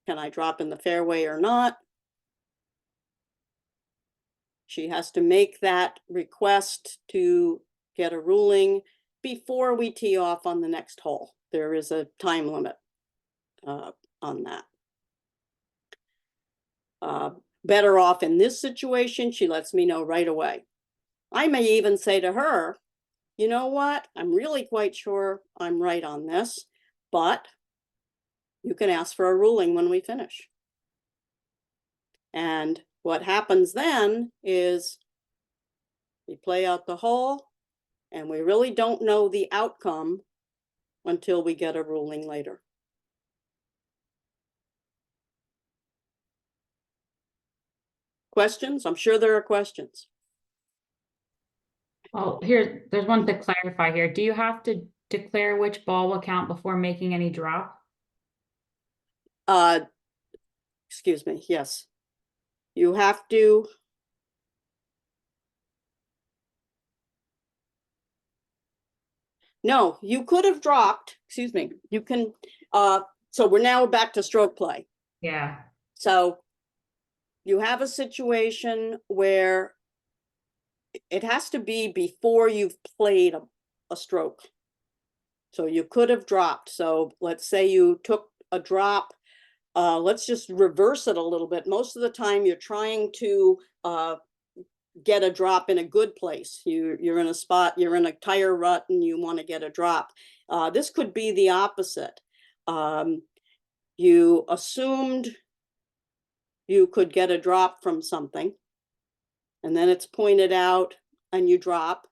can I drop in the fairway or not? She has to make that request to get a ruling before we tee off on the next hole. There is a time limit on that. Better off in this situation, she lets me know right away. I may even say to her, you know what, I'm really quite sure I'm right on this, but you can ask for a ruling when we finish. And what happens then is we play out the hole and we really don't know the outcome until we get a ruling later. Questions? I'm sure there are questions. Well, there's one to clarify here. Do you have to declare which ball will count before making any drop? Excuse me, yes. You have to. No, you could have dropped, excuse me, you can, so we're now back to stroke play. Yeah. So you have a situation where it has to be before you've played a stroke. So you could have dropped. So let's say you took a drop. Let's just reverse it a little bit. Most of the time you're trying to get a drop in a good place. You're in a spot, you're in a tire rut and you want to get a drop. This could be the opposite. You assumed you could get a drop from something, and then it's pointed out and you drop,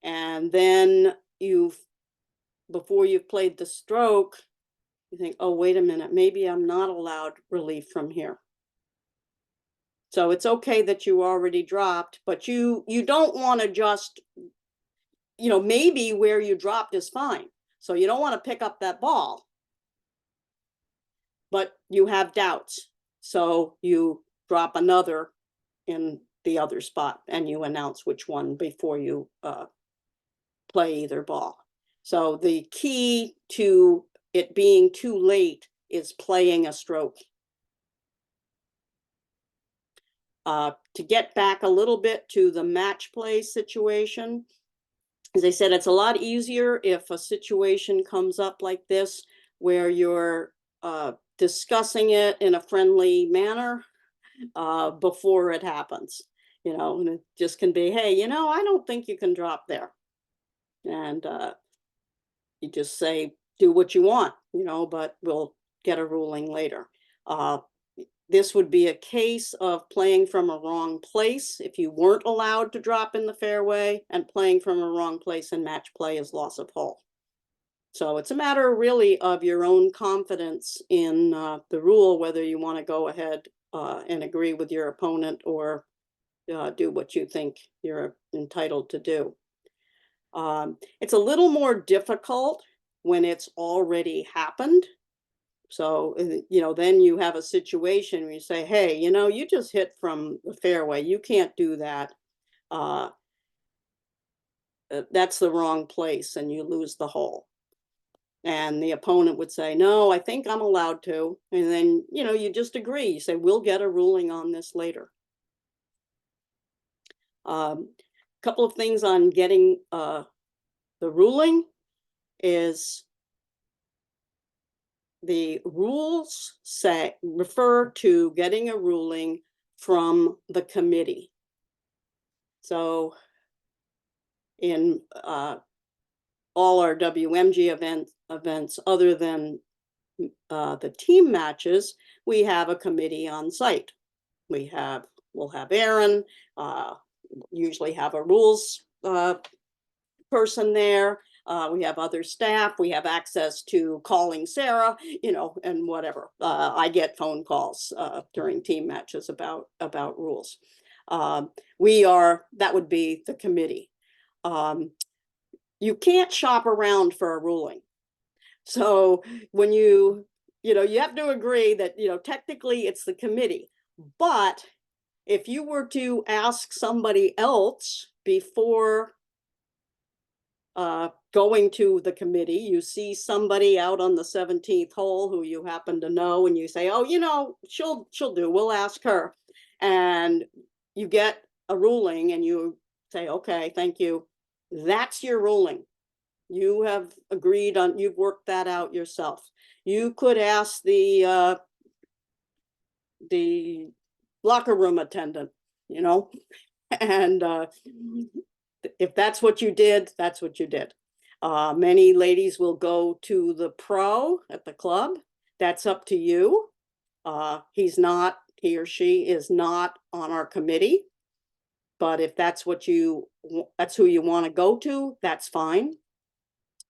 and then before you've played the stroke, you think, oh, wait a minute, maybe I'm not allowed relief from here. So it's okay that you already dropped, but you don't want to just, maybe where you dropped is fine. So you don't want to pick up that ball, but you have doubts. So you drop another in the other spot and you announce which one before you play either ball. So the key to it being too late is playing a stroke. To get back a little bit to the match play situation, as I said, it's a lot easier if a situation comes up like this where you're discussing it in a friendly manner before it happens. And it just can be, hey, I don't think you can drop there. And you just say, do what you want, but we'll get a ruling later. this would be a case of playing from a wrong place if you weren't allowed to drop in the fairway, and playing from a wrong place in match play is loss of hole. So it's a matter really of your own confidence in the rule, whether you want to go ahead and agree with your opponent or do what you think you're entitled to do. It's a little more difficult when it's already happened. So, then you have a situation where you say, hey, you just hit from the fairway. You can't do that. That's the wrong place, and you lose the hole. And the opponent would say, no, I think I'm allowed to. And then, you just agree. You say, we'll get a ruling on this later. Couple of things on getting the ruling is the rules refer to getting a ruling from the committee. So in all our WMG events other than the team matches, we have a committee on site. We'll have Aaron, usually have a rules person there. We have other staff. We have access to calling Sarah, and whatever. I get phone calls during team matches about rules. That would be the committee. You can't shop around for a ruling. So when you have to agree that, technically it's the committee. But if you were to ask somebody else before going to the committee, you see somebody out on the 17th hole who you happen to know, and you say, oh, she'll do, we'll ask her. And you get a ruling and you say, okay, thank you. That's your ruling. You have agreed on, you've worked that out yourself. You could ask the locker room attendant, and if that's what you did, that's what you did. Many ladies will go to the pro at the club. That's up to you. He or she is not on our committee. But if that's who you want to go to, that's fine.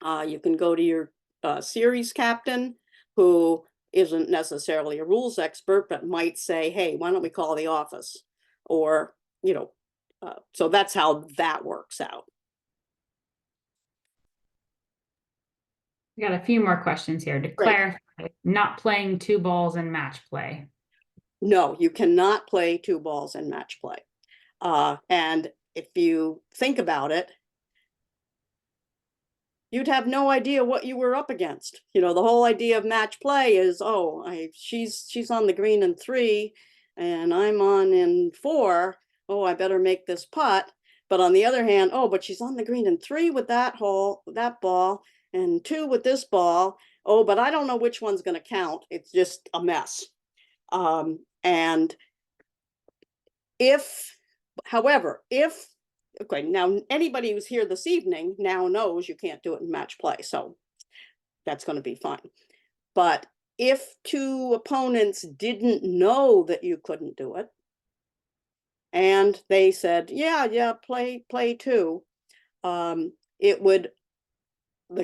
You can go to your series captain, who isn't necessarily a rules expert, but might say, hey, why don't we call the office? Or, so that's how that works out. We got a few more questions here. To clarify, not playing two balls in match play. No, you cannot play two balls in match play. And if you think about it, you'd have no idea what you were up against. The whole idea of match play is, she's on the green in 3 and I'm on in 4. Oh, I better make this putt. But on the other hand, but she's on the green in 3 with that ball, and 2 with this ball. Oh, but I don't know which one's going to count. It's just a mess. And however, okay, now anybody who's here this evening now knows you can't do it in match play, so that's going to be fine. But if two opponents didn't know that you couldn't do it, and they said, yeah, play two, the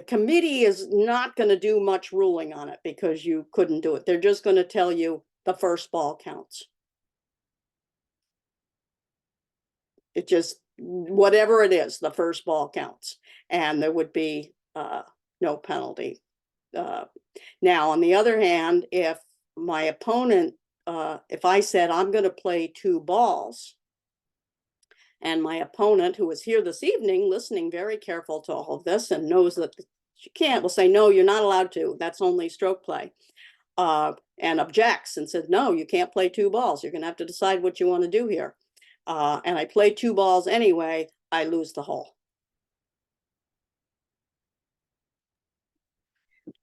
committee is not going to do much ruling on it because you couldn't do it. They're just going to tell you the first ball counts. It just, whatever it is, the first ball counts, and there would be no penalty. Now, on the other hand, if my opponent, if I said I'm going to play two balls, and my opponent, who is here this evening, listening very careful to all of this and knows that she can't, will say, no, you're not allowed to. That's only stroke play. And objects and says, no, you can't play two balls. You're going to have to decide what you want to do here. And I play two balls anyway, I lose the hole.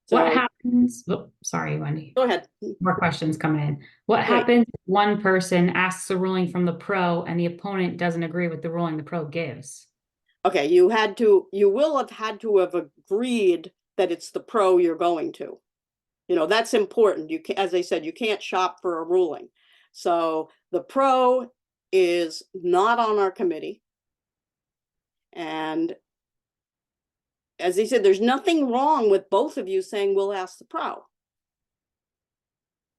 So, what happens? Oh, sorry, Wendy. Go ahead. More questions coming in. What happens if one person asks a ruling from the pro and the opponent doesn't agree with the ruling the pro gives? Okay, you will have had to have agreed that it's the pro you're going to. That's important. As I said, you can't shop for a ruling. So the pro is not on our committee. And as he said, there's nothing wrong with both of you saying, we'll ask the pro.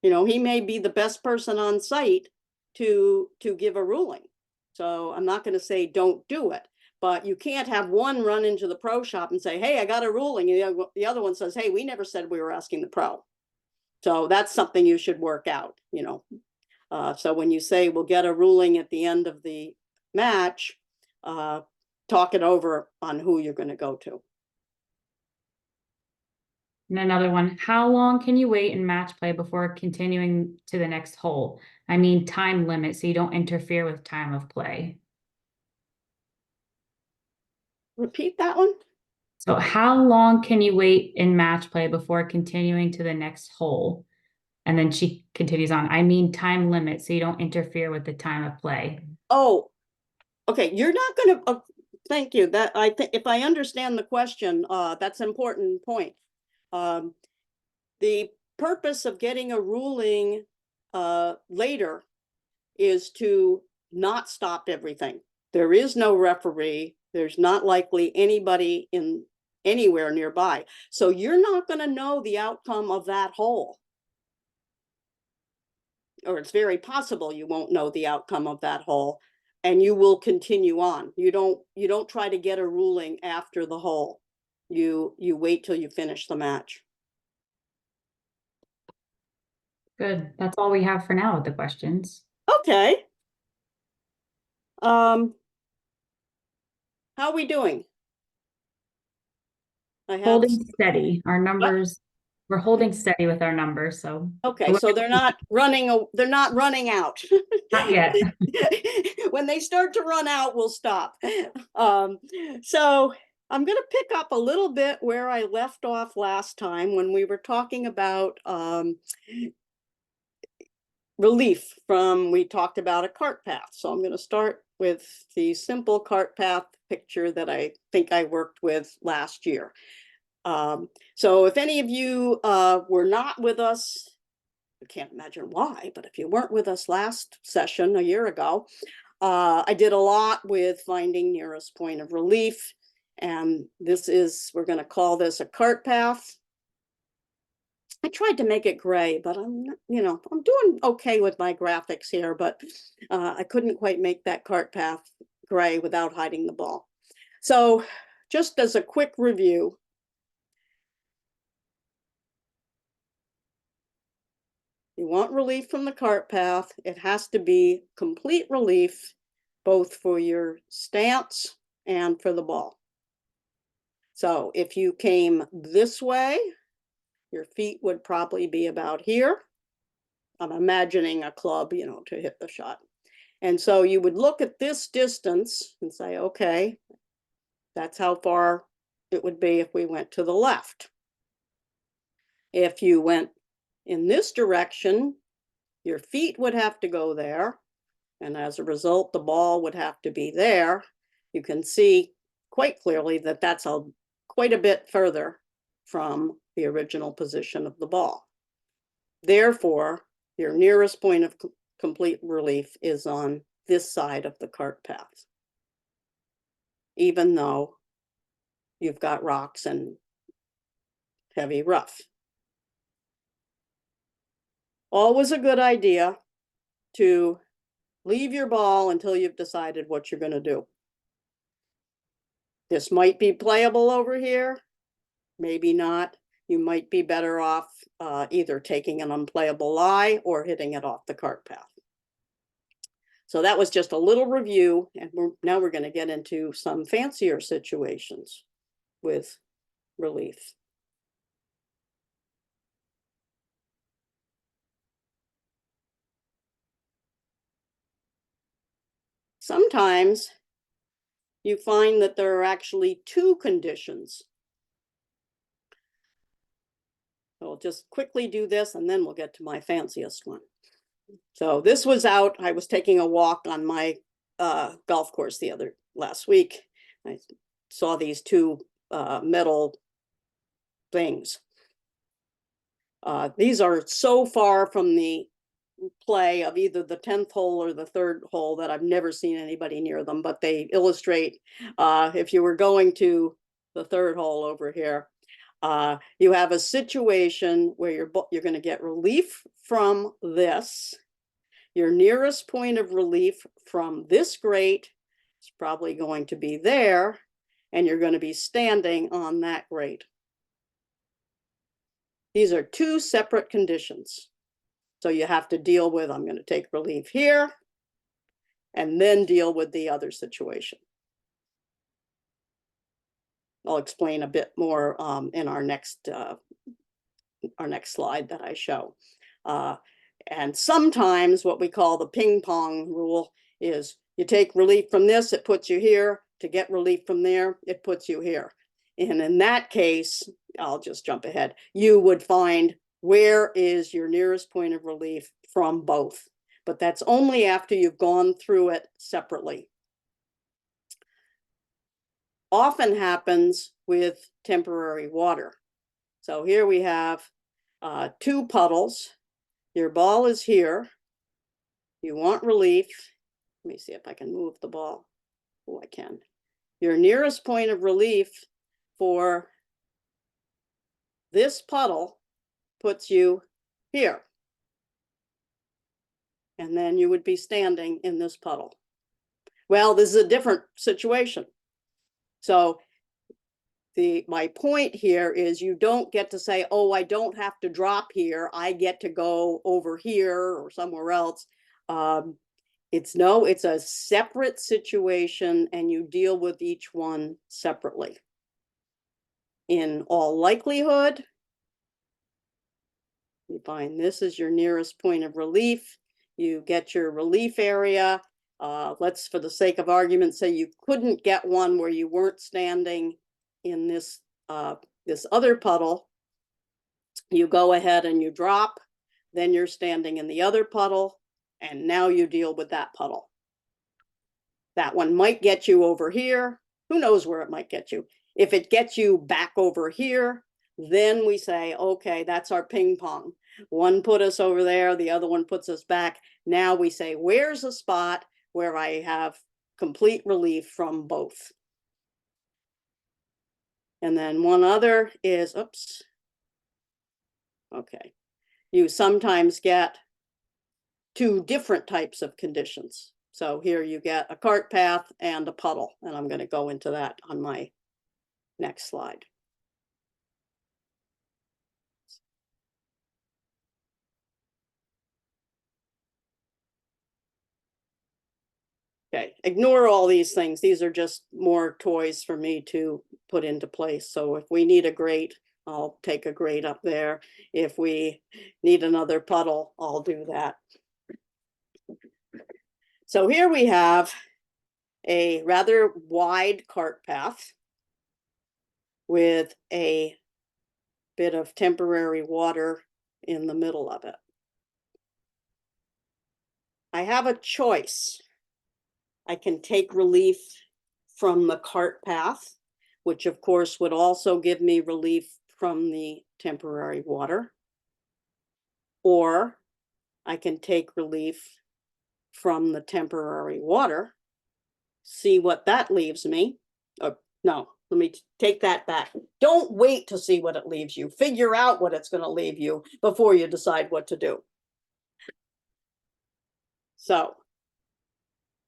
You know, he may be the best person on site to give a ruling. So I'm not going to say don't do it, but you can't have one run into the pro shop and say, hey, I got a ruling. And the other one says, hey, we never said we were asking the pro. So that's something you should work out, you know. So when you say we'll get a ruling at the end of the match, talk it over on who you're going to go to. And another one, how long can you wait in match play before continuing to the next hole? I mean, time limit, so you don't interfere with time of play. Repeat that one. So how long can you wait in match play before continuing to the next hole? And then she continues on, I mean, time limit, so you don't interfere with the time of play. Oh, okay. You're not going to, thank you. That I think if I understand the question, that's an important point. The purpose of getting a ruling later is to not stop everything. There is no referee. There's not likely anybody in anywhere nearby. So you're not going to know the outcome of that hole. Or it's very possible you won't know the outcome of that hole, and you will continue on. You don't try to get a ruling after the hole. You wait till you finish the match. Good. That's all we have for now with the questions. Okay. How are we doing? I have Holding steady. Our numbers, we're holding steady with our numbers, so. okay, so they're not running out. Not yet. When they start to run out, we'll stop. So I'm going to pick up a little bit where I left off last time when we were talking about relief from, we talked about a cart path. So I'm going to start with the simple cart path picture that I think I worked with last year. So if any of you were not with us, I can't imagine why, but if you weren't with us last session a year ago, I did a lot with finding nearest point of relief. And this is, we're going to call this a cart path. I tried to make it gray, but I'm doing okay with my graphics here, but I couldn't quite make that cart path gray without hiding the ball. So just as a quick review, you want relief from the cart path. It has to be complete relief, both for your stance and for the ball. So if you came this way, your feet would probably be about here. I'm imagining a club, to hit the shot. And so you would look at this distance and say, okay, that's how far it would be if we went to the left. If you went in this direction, your feet would have to go there. And as a result, the ball would have to be there. You can see quite clearly that that's quite a bit further from the original position of the ball. Therefore, your nearest point of complete relief is on this side of the cart path, even though you've got rocks and heavy rough. Always a good idea to leave your ball until you've decided what you're going to do. This might be playable over here, maybe not. You might be better off either taking an unplayable lie or hitting it off the cart path. So that was just a little review, and now we're going to get into some fancier situations with relief. Sometimes you find that there are actually two conditions. So I'll just quickly do this, and then we'll get to my fanciest one. So this was out. I was taking a walk on my golf course last week. I saw these two metal things. These are so far from the play of either the 10th hole or the 3rd hole that I've never seen anybody near them, but they illustrate if you were going to the 3rd hole over here, you have a situation where you're going to get relief from this. Your nearest point of relief from this grate is probably going to be there, and you're going to be standing on that grate. These are 2 separate conditions. So you have to deal with, I'm going to take relief here, and then deal with the other situation. I'll explain a bit more in our next slide that I show. And sometimes what we call the ping pong rule is you take relief from this, it puts you here. To get relief from there, it puts you here. And in that case, I'll just jump ahead. You would find where is your nearest point of relief from both. But that's only after you've gone through it separately. Often happens with temporary water. So here we have 2 puddles. Your ball is here. You want relief. Let me see if I can move the ball. Oh, I can. Your nearest point of relief for this puddle puts you here. And then you would be standing in this puddle. Well, this is a different situation. So my point here is you don't get to say, oh, I don't have to drop here. I get to go over here or somewhere else. It's a separate situation, and you deal with each one separately. In all likelihood, you find this is your nearest point of relief. You get your relief area. Let's, for the sake of argument, say you couldn't get one where you weren't standing in this other puddle. You go ahead and you drop, then you're standing in the other puddle, and now you deal with that puddle. That one might get you over here. Who knows where it might get you? If it gets you back over here, then we say, okay, that's our ping pong. One put us over there, the other one puts us back. Now we say, where's a spot where I have complete relief from both? And then one other is, oops. Okay. You sometimes get 2 different types of conditions. So here you get a cart path and a puddle, and I'm going to go into that on my next slide. Okay, ignore all these things. These are just more toys for me to put into place. So if we need a grate, I'll take a grate up there. If we need another puddle, I'll do that. So here we have a rather wide cart path with a bit of temporary water in the middle of it. I have a choice. I can take relief from the cart path, which of course would also give me relief from the temporary water. Or I can take relief from the temporary water, see what that leaves me. No, let me take that back. Don't wait to see what it leaves you. Figure out what it's going to leave you before you decide what to do. So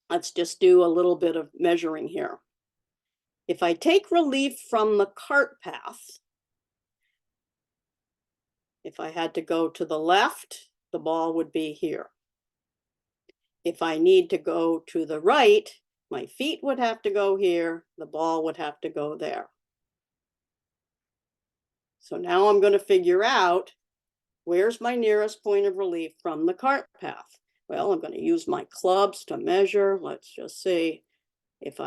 let's just do a little bit of measuring here. If I take relief from the cart path, if I had to go to the left, the ball would be here. If I need to go to the right, my feet would have to go here, the ball would have to go there. So now I'm going to figure out where's my nearest point of relief from the cart path. Well, I'm going to use my clubs to measure. Let's just see if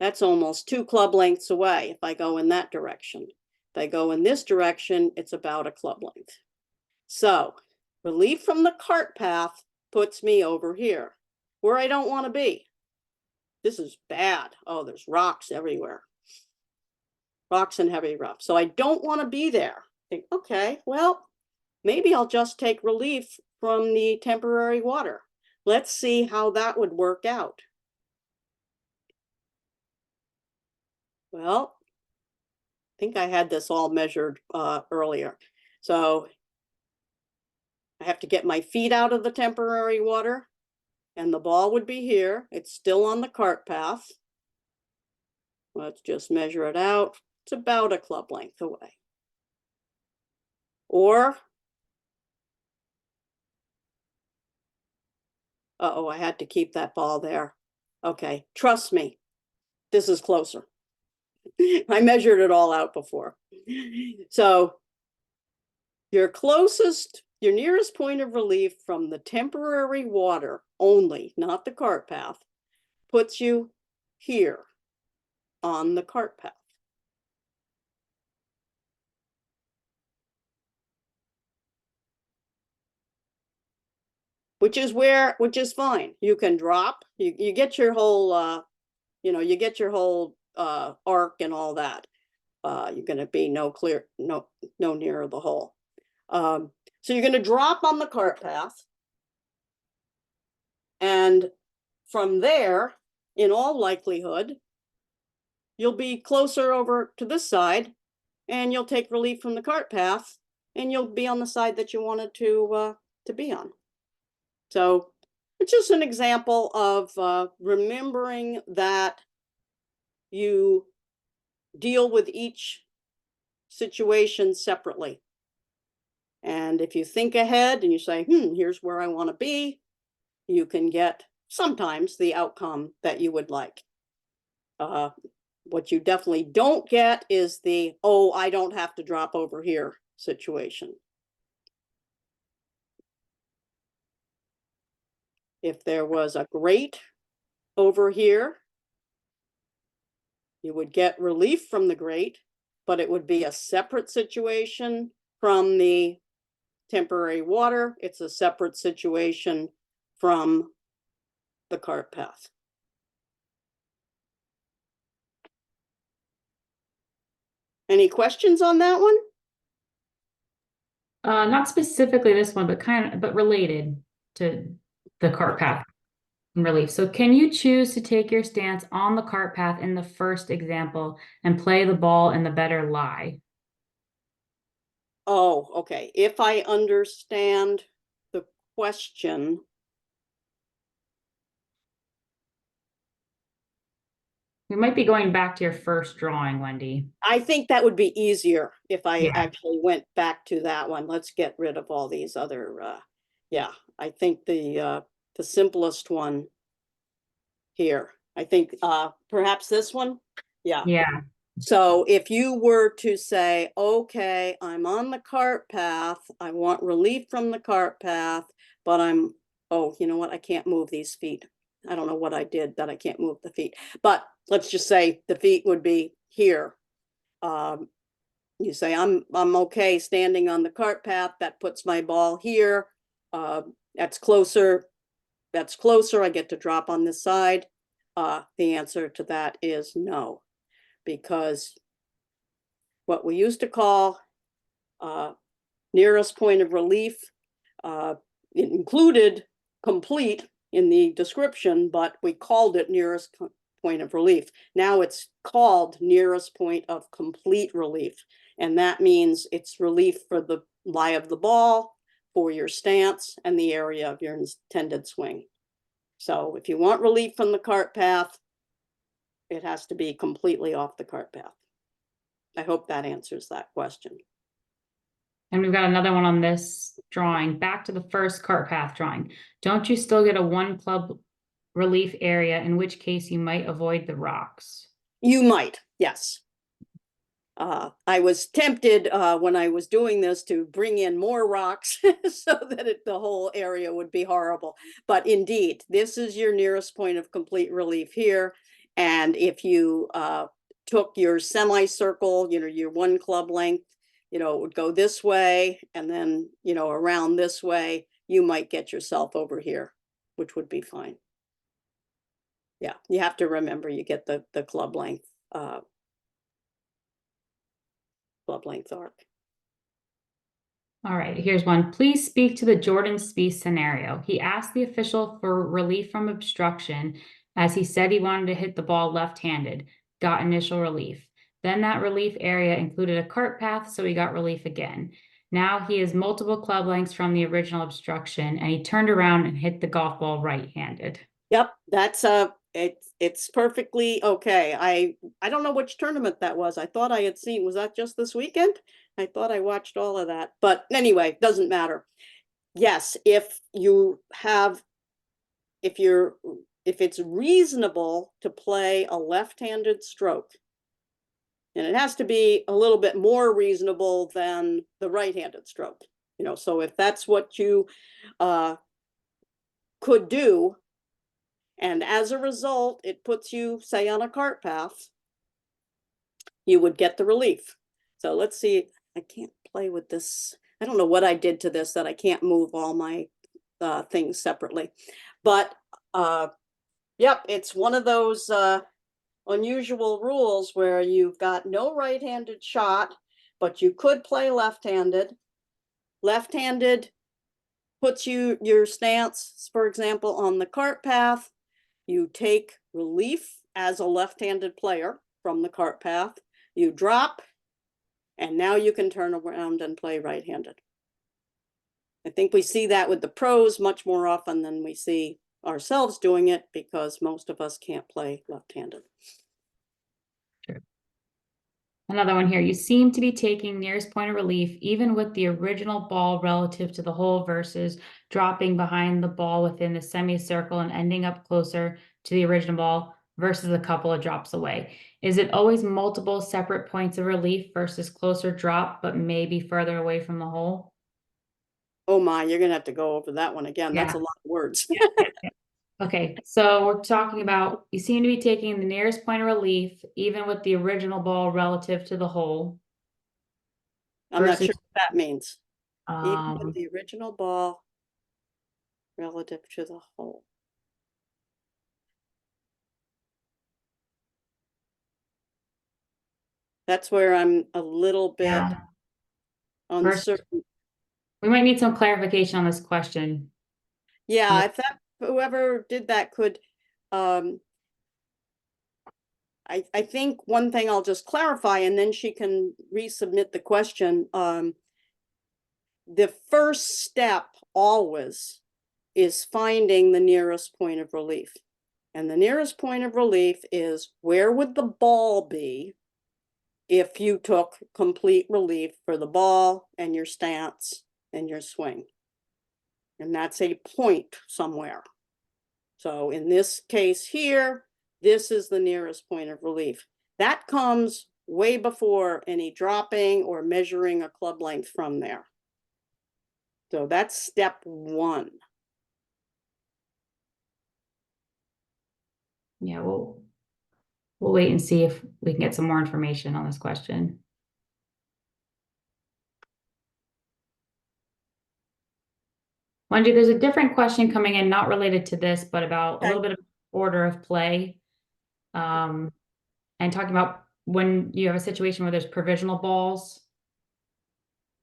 that's almost 2 club lengths away if I go in that direction. If I go in this direction, it's about a club length. So relief from the cart path puts me over here where I don't want to be. This is bad. Oh, there's rocks everywhere. Rocks and heavy rough. So I don't want to be there. Think, okay, well, maybe I'll just take relief from the temporary water. Let's see how that would work out. Well, I think I had this all measured earlier. So I have to get my feet out of the temporary water, and the ball would be here. It's still on the cart path. Let's just measure it out. It's about a club length away. Or, uh-oh, I had to keep that ball there. Okay, trust me, this is closer. I measured it all out before. So your nearest point of relief from the temporary water only, not the cart path, puts you here on the cart path. Which is fine. You can drop, you get your whole, you get your whole arc and all that. You're gonna be no nearer the hole. So you're gonna drop on the cart path. And from there, in all likelihood, you'll be closer over to this side, and you'll take relief from the cart path, and you'll be on the side that you wanted to be on. So it's just an example of remembering that you deal with each situation separately. And if you think ahead and you say, here's where I want to be, you can get sometimes the outcome that you would like. What you definitely don't get is the, oh, I don't have to drop over here situation. If there was a grate over here, you would get relief from the grate, but it would be a separate situation from the temporary water. It's a separate situation from the cart path. Any questions on that one? Not specifically this one, but related to the cart path and relief. So can you choose to take your stance on the cart path in the first example and play the ball in the better lie? Oh, okay. If I understand the question. We might be going back to your first drawing, Wendy. I think that would be easier if I Yeah. actually went back to that one. Let's get rid of all these other, yeah, I think the simplest one here. I think perhaps this one. Yeah. Yeah. So if you were to say, okay, I'm on the cart path, I want relief from the cart path, but oh, you know what? I can't move these feet. I don't know what I did that I can't move the feet, but let's just say the feet would be here. You say, I'm okay standing on the cart path. That puts my ball here. That's closer. That's closer. I get to drop on this side. The answer to that is no, because what we used to call nearest point of relief, it included complete in the description, but we called it nearest point of relief. Now it's called nearest point of complete relief. And that means it's relief for the lie of the ball, for your stance, and the area of your intended swing. So if you want relief from the cart path, it has to be completely off the cart path. I hope that answers that question. And we've got another one on this drawing. Back to the first cart path drawing. Don't you still get a one club relief area, in which case you might avoid the rocks? You might, yes. I was tempted when I was doing this to bring in more rocks so that the whole area would be horrible. But indeed, this is your nearest point of complete relief here. And if you took your semicircle, your one club length, it would go this way and then, around this way, you might get yourself over here, which would be fine. Yeah, you have to remember you get the club length arc. All right, here's one. Please speak to the Jordan Spieth scenario. He asked the official for relief from obstruction as he said he wanted to hit the ball left-handed, got initial relief. Then that relief area included a cart path, so he got relief again. Now he is multiple club lengths from the original obstruction, and he turned around and hit the golf ball right-handed. Yep, that's it's perfectly okay. I don't know which tournament that was. I thought I had seen, was that just this weekend? I thought I watched all of that, but anyway, doesn't matter. Yes, if it's reasonable to play a left-handed stroke, and it has to be a little bit more reasonable than the right-handed stroke, you know, so if that's what you could do, and as a result, it puts you, say, on a cart path, you would get the relief. So let's see, I can't play with this. I don't know what I did to this that I can't move all my things separately. But yep, it's one of those unusual rules where you've got no right-handed shot, but you could play left-handed. Left-handed puts your stance, for example, on the cart path. You take relief as a left-handed player from the cart path. You drop, and now you can turn around and play right-handed. I think we see that with the pros much more often than we see ourselves doing it because most of us can't play left-handed. Another one here. You seem to be taking nearest point of relief, even with the original ball relative to the hole versus dropping behind the ball within the semicircle and ending up closer to the original ball versus a couple of drops away. Is it always multiple separate points of relief versus closer drop, but maybe further away from the hole? Oh my, you're gonna have to go over that one again. That's a Yeah. lot of words. Okay, so we're talking about you seem to be taking the nearest point of relief, even with the original ball relative to the hole. I'm not Versus, sure what that means. Even with um, the original ball relative to the hole. That's where I'm a little bit yeah, versus, uncertain. we might need some clarification on this question. Yeah, if that whoever did that could, I think one thing I'll just clarify, and then she can resubmit the question. The first step always is finding the nearest point of relief. And the nearest point of relief is where would the ball be if you took complete relief for the ball and your stance and your swing. And that's a point somewhere. So in this case here, this is the nearest point of relief. That comes way before any dropping or measuring a club length from there. So that's step one. Yeah, we'll wait and see if we can get some more information on this question. Wendy, there's a different question coming in, not related to this, but about a little bit of order of play. And talking about when you have a situation where there's provisional balls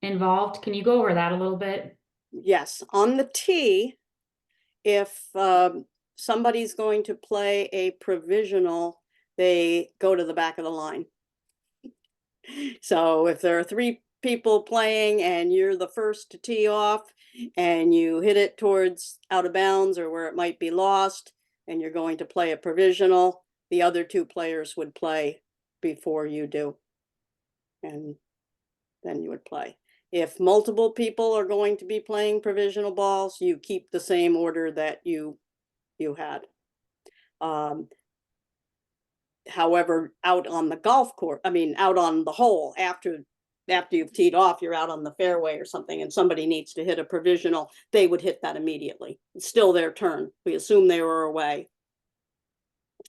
involved. Can you go over that a little bit? Yes, on the tee, if somebody's going to play a provisional, they go to the back of the line. So if there are three people playing and you're the first to tee off and you hit it towards out of bounds or where it might be lost and you're going to play a provisional, the other two players would play before you do. And then you would play. If multiple people are going to be playing provisional balls, you keep the same order that you had. However, out on the golf course, I mean, out on the hole after you've teed off, you're out on the fairway or something, and somebody needs to hit a provisional, they would hit that immediately. It's still their turn. We assume they were away,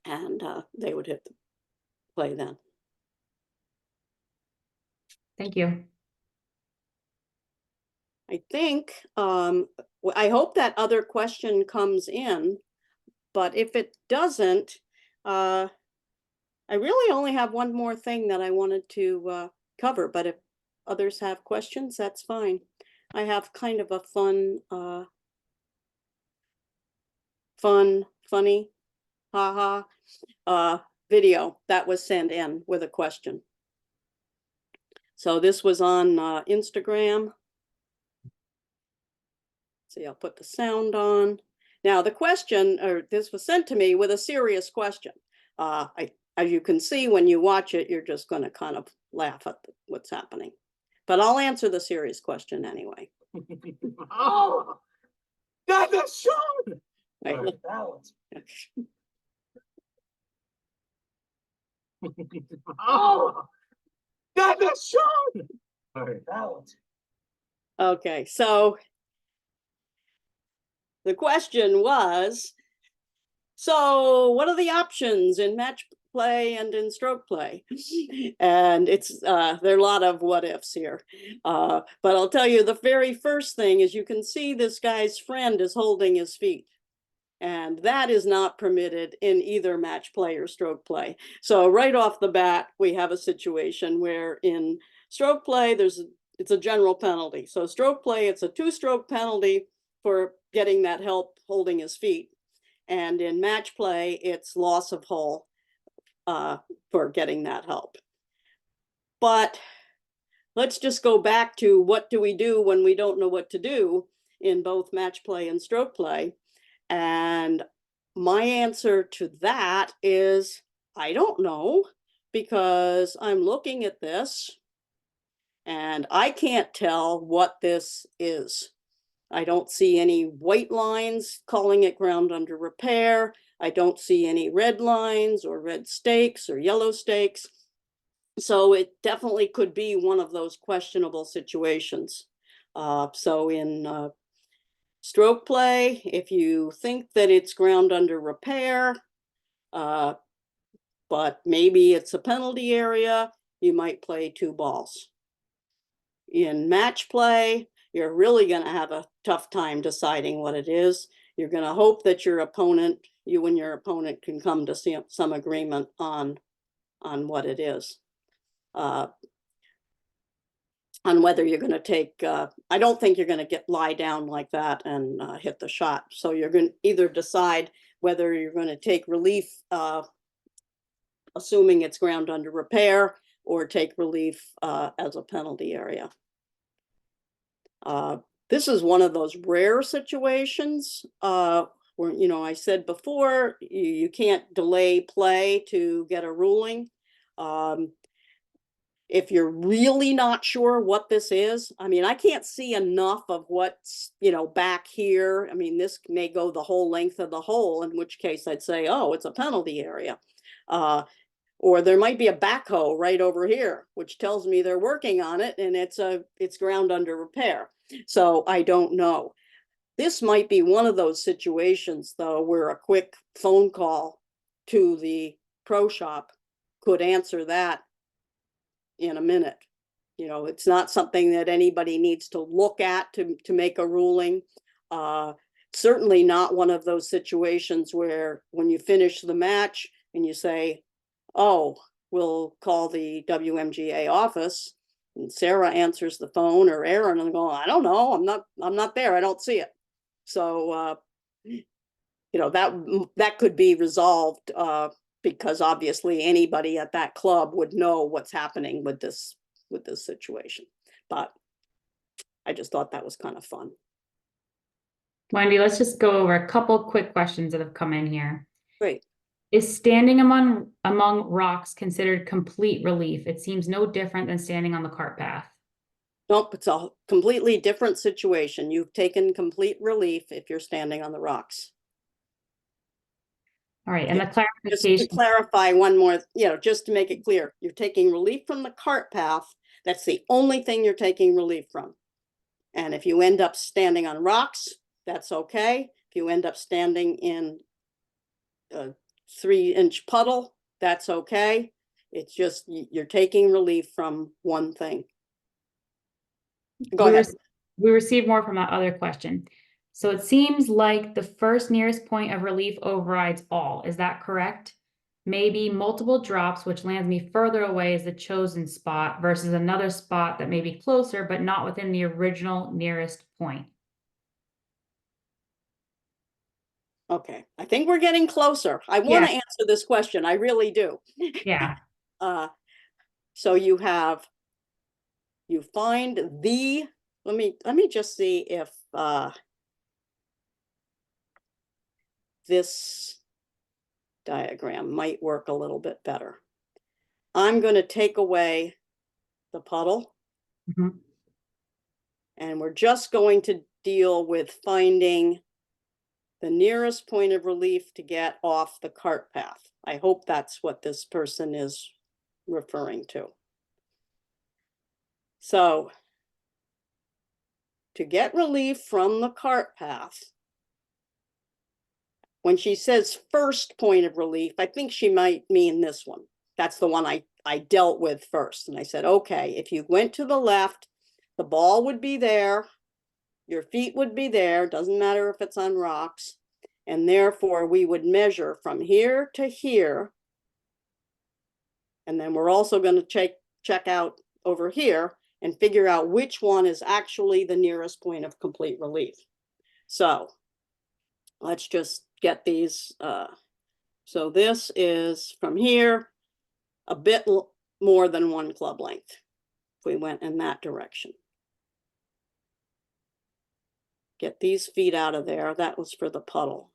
and they would hit the play then. Thank you. I think, I hope that other question comes in, but if it doesn't, I really only have one more thing that I wanted to cover, but if others have questions, that's fine. I have kind of a funny, haha, video that was sent in with a question. So this was on Instagram. See, I'll put the sound on. Now the question, or this was sent to me with a serious question. As you can see, when you watch it, you're just going to kind of laugh at what's happening. But I'll answer the serious question anyway. Oh, that is shown. Right, look. Oh, that is shown. All right, balance. Okay, so the question was, so what are the options in match play and in stroke play? And it's there are a lot of what ifs here. But I'll tell you, the very first thing is you can see this guy's friend is holding his feet. And that is not permitted in either match play or stroke play. So right off the bat, we have a situation where in stroke play, it's a general penalty. So stroke play, it's a 2-stroke penalty for getting that help holding his feet. And in match play, it's loss of hole for getting that help. But let's just go back to what do we do when we don't know what to do in both match play and stroke play. And my answer to that is, I don't know, because I'm looking at this and I can't tell what this is. I don't see any white lines calling it ground under repair. I don't see any red lines or red stakes or yellow stakes. So it definitely could be one of those questionable situations. So in stroke play, if you think that it's ground under repair, but maybe it's a penalty area, you might play 2 balls. In match play, you're really going to have a tough time deciding what it is. You're going to hope that you and your opponent can come to some agreement on what it is. On whether you're going to take, I don't think you're going to lie down like that and hit the shot. So you're going to either decide whether you're going to take relief, assuming it's ground under repair, or take relief as a penalty area. This is one of those rare situations where, you know, I said before, you can't delay play to get a ruling. If you're really not sure what this is, I mean, I can't see enough of what's, you know, back here. I mean, this may go the whole length of the hole, in which case I'd say, oh, it's a penalty area. Or there might be a backhoe right over here, which tells me they're working on it and it's ground under repair. So I don't know. This might be one of those situations, though, where a quick phone call to the pro shop could answer that in a minute. You know, it's not something that anybody needs to look at to make a ruling. Certainly not one of those situations where when you finish the match and you say, oh, we'll call the WMGA office, and Sarah answers the phone, or Aaron, and go, I don't know, I'm not there, I don't see it. So you know, that could be resolved because obviously anybody at that club would know what's happening with this situation. But I just thought that was kind of fun. Wendy, let's just go over a couple quick questions that have come in here. Great. Is standing among rocks considered complete relief? It seems no different than standing on the cart path. Nope, it's a completely different situation. You've taken complete relief if you're standing on the rocks. All right, and the Just to clarification. clarify one more, you know, just to make it clear, you're taking relief from the cart path. That's the only thing you're taking relief from. And if you end up standing on rocks, that's okay. If you end up standing in a 3-inch puddle, that's okay. It's just you're taking relief from one thing. Go ahead. We received more from that other question. So it seems like the first nearest point of relief overrides all. Is that correct? maybe multiple drops, which lands me further away is the chosen spot versus another spot that may be closer, but not within the original nearest point. Okay, I think we're getting closer. I want Yeah. to answer this question. I really do. Yeah. So you find the, let me just see if this diagram might work a little bit better. I'm going to take away the puddle. Mhm. And we're just going to deal with finding the nearest point of relief to get off the cart path. I hope that's what this person is referring to. So to get relief from the cart path, when she says first point of relief, I think she might mean this one. That's the one I dealt with first. And I said, okay, if you went to the left, the ball would be there, your feet would be there, doesn't matter if it's on rocks. And therefore we would measure from here to here. And then we're also going to check out over here and figure out which one is actually the nearest point of complete relief. So let's just get these. So this is from here, a bit more than 1 club length, if we went in that direction. Get these feet out of there. That was for the puddle.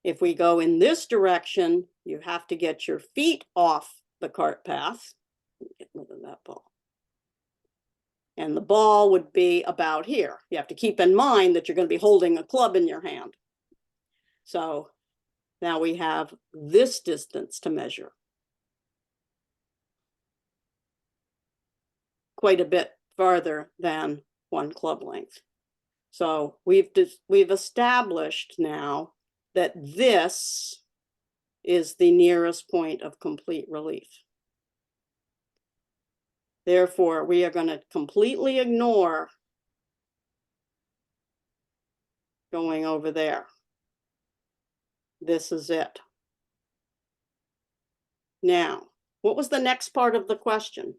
If we go in this direction, you have to get your feet off the cart path. Get rid of that ball. And the ball would be about here. You have to keep in mind that you're going to be holding a club in your hand. So now we have this distance to measure. Quite a bit farther than 1 club length. So we've established now that this is the nearest point of complete relief. Therefore, we are going to completely ignore going over there. This is it. Now, what was the next part of the question?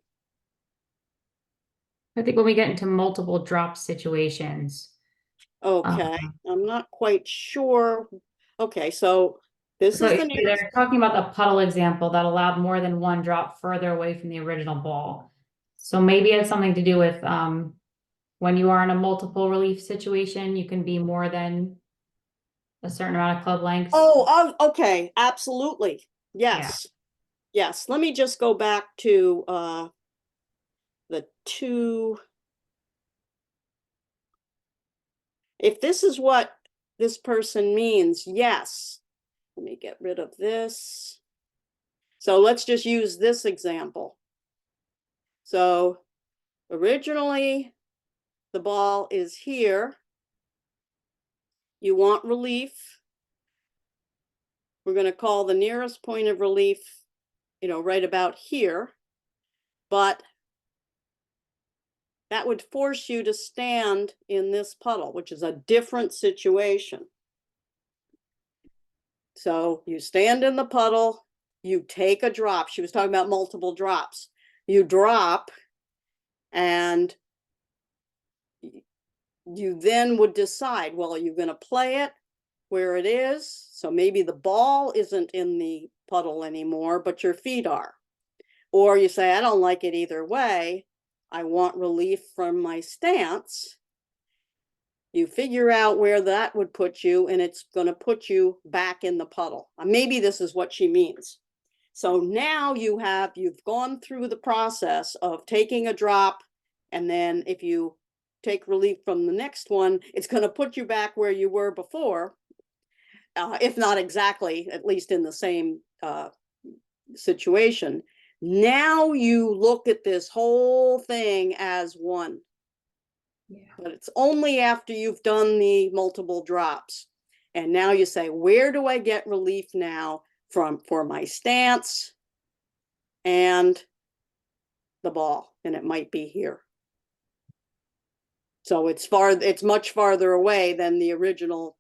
I think when we get into multiple drop situations. Okay, I'm not quite sure. Okay, so this So is the nearest. they're talking about the puddle example that allowed more than 1 drop further away from the original ball. So maybe it has something to do with when you are in a multiple relief situation, you can be more than a certain amount of club lengths. Oh, okay, absolutely. Yes. Yeah. Yes, let me just go back to the 2. If this is what this person means, yes. Let me get rid of this. So let's just use this example. So originally, the ball is here. You want relief. We're going to call the nearest point of relief, right about here. But that would force you to stand in this puddle, which is a different situation. So you stand in the puddle, you take a drop. She was talking about multiple drops. You drop, and you then would decide, well, are you going to play it where it is? So maybe the ball isn't in the puddle anymore, but your feet are. Or you say, I don't like it either way. I want relief from my stance. You figure out where that would put you, and it's going to put you back in the puddle. Maybe this is what she means. So now you've gone through the process of taking a drop, and then if you take relief from the next one, it's going to put you back where you were before, if not exactly, at least in the same situation. Now you look at this whole thing as one. Yeah. But it's only after you've done the multiple drops. And now you say, where do I get relief now for my stance and the ball? And it might be here. So it's much farther away than the original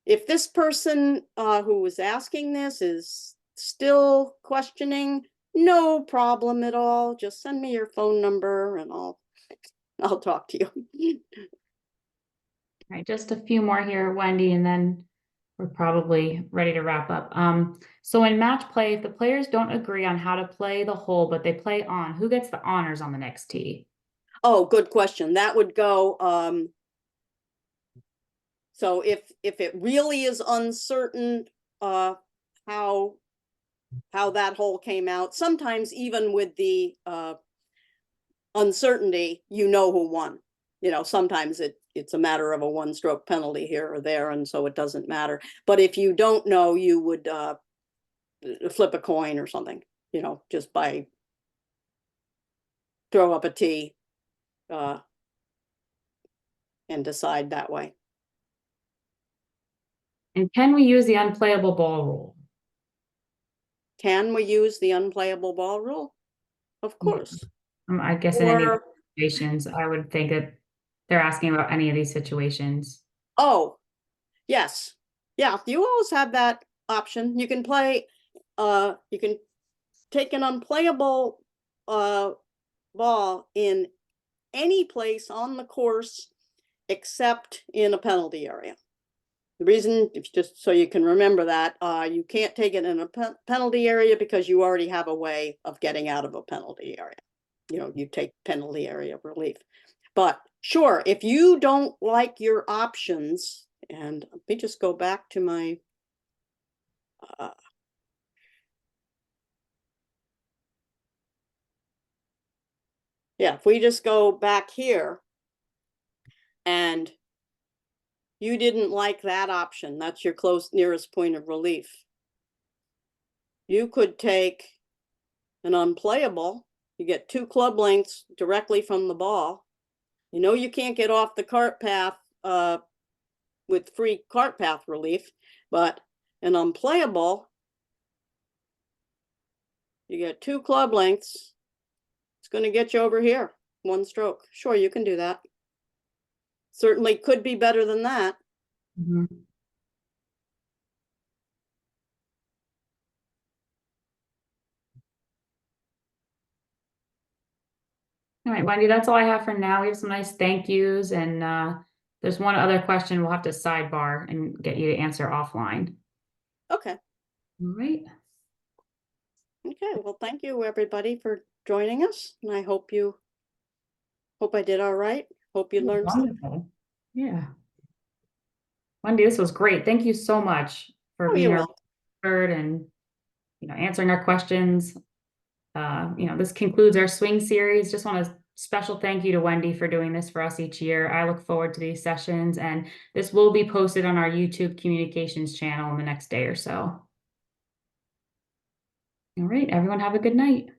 if this person who was asking this is still questioning, no problem at all. Just send me your phone number and I'll talk to you. All right, just a few more here, Wendy, and then we're probably ready to wrap up. So in match play, if the players don't agree on how to play the hole, but they play on, who gets the honors on the next tee? Oh, good question. That would go, so if it really is uncertain how that hole came out, sometimes even with the uncertainty, you know who won. You know, sometimes it's a matter of a one-stroke penalty here or there, and so it doesn't matter. But if you don't know, you would flip a coin or something, you know, just by throw up a tee and decide that way. And can we use the unplayable ball rule? Can we use the unplayable ball rule? Of course. I guess in any Or, situations, I would think that they're asking about any of these situations. oh, yes. Yeah, you always have that option. You can play, you can take an unplayable ball in any place on the course except in a penalty area. The reason, if just so you can remember that, you can't take it in a penalty area because you already have a way of getting out of a penalty area. You know, you take penalty area relief. But sure, if you don't like your options, and let me just go back to my yeah, if we just go back here and you didn't like that option, that's your nearest point of relief. You could take an unplayable, you get 2 club lengths directly from the ball. You know you can't get off the cart path with free cart path relief, but an unplayable, you get 2 club lengths. It's going to get you over here, 1 stroke. Sure, you can do that. Certainly could be better than that. Mm-hmm. All right, Wendy, that's all I have for now. We have some nice thank yous, and there's one other question we'll have to sidebar and get you to answer offline. Okay. All right. Okay, well, thank you everybody for joining us, and I hope I did all right. Hope you learned something. Wonderful. Yeah. Wendy, this was great. Thank you so much for Oh, being you're our welcome. expert and answering our questions. This concludes our swing series. Just want a special thank you to Wendy for doing this for us each year. I look forward to these sessions, and this will be posted on our YouTube communications channel in the next day or so. All right, everyone have a good night.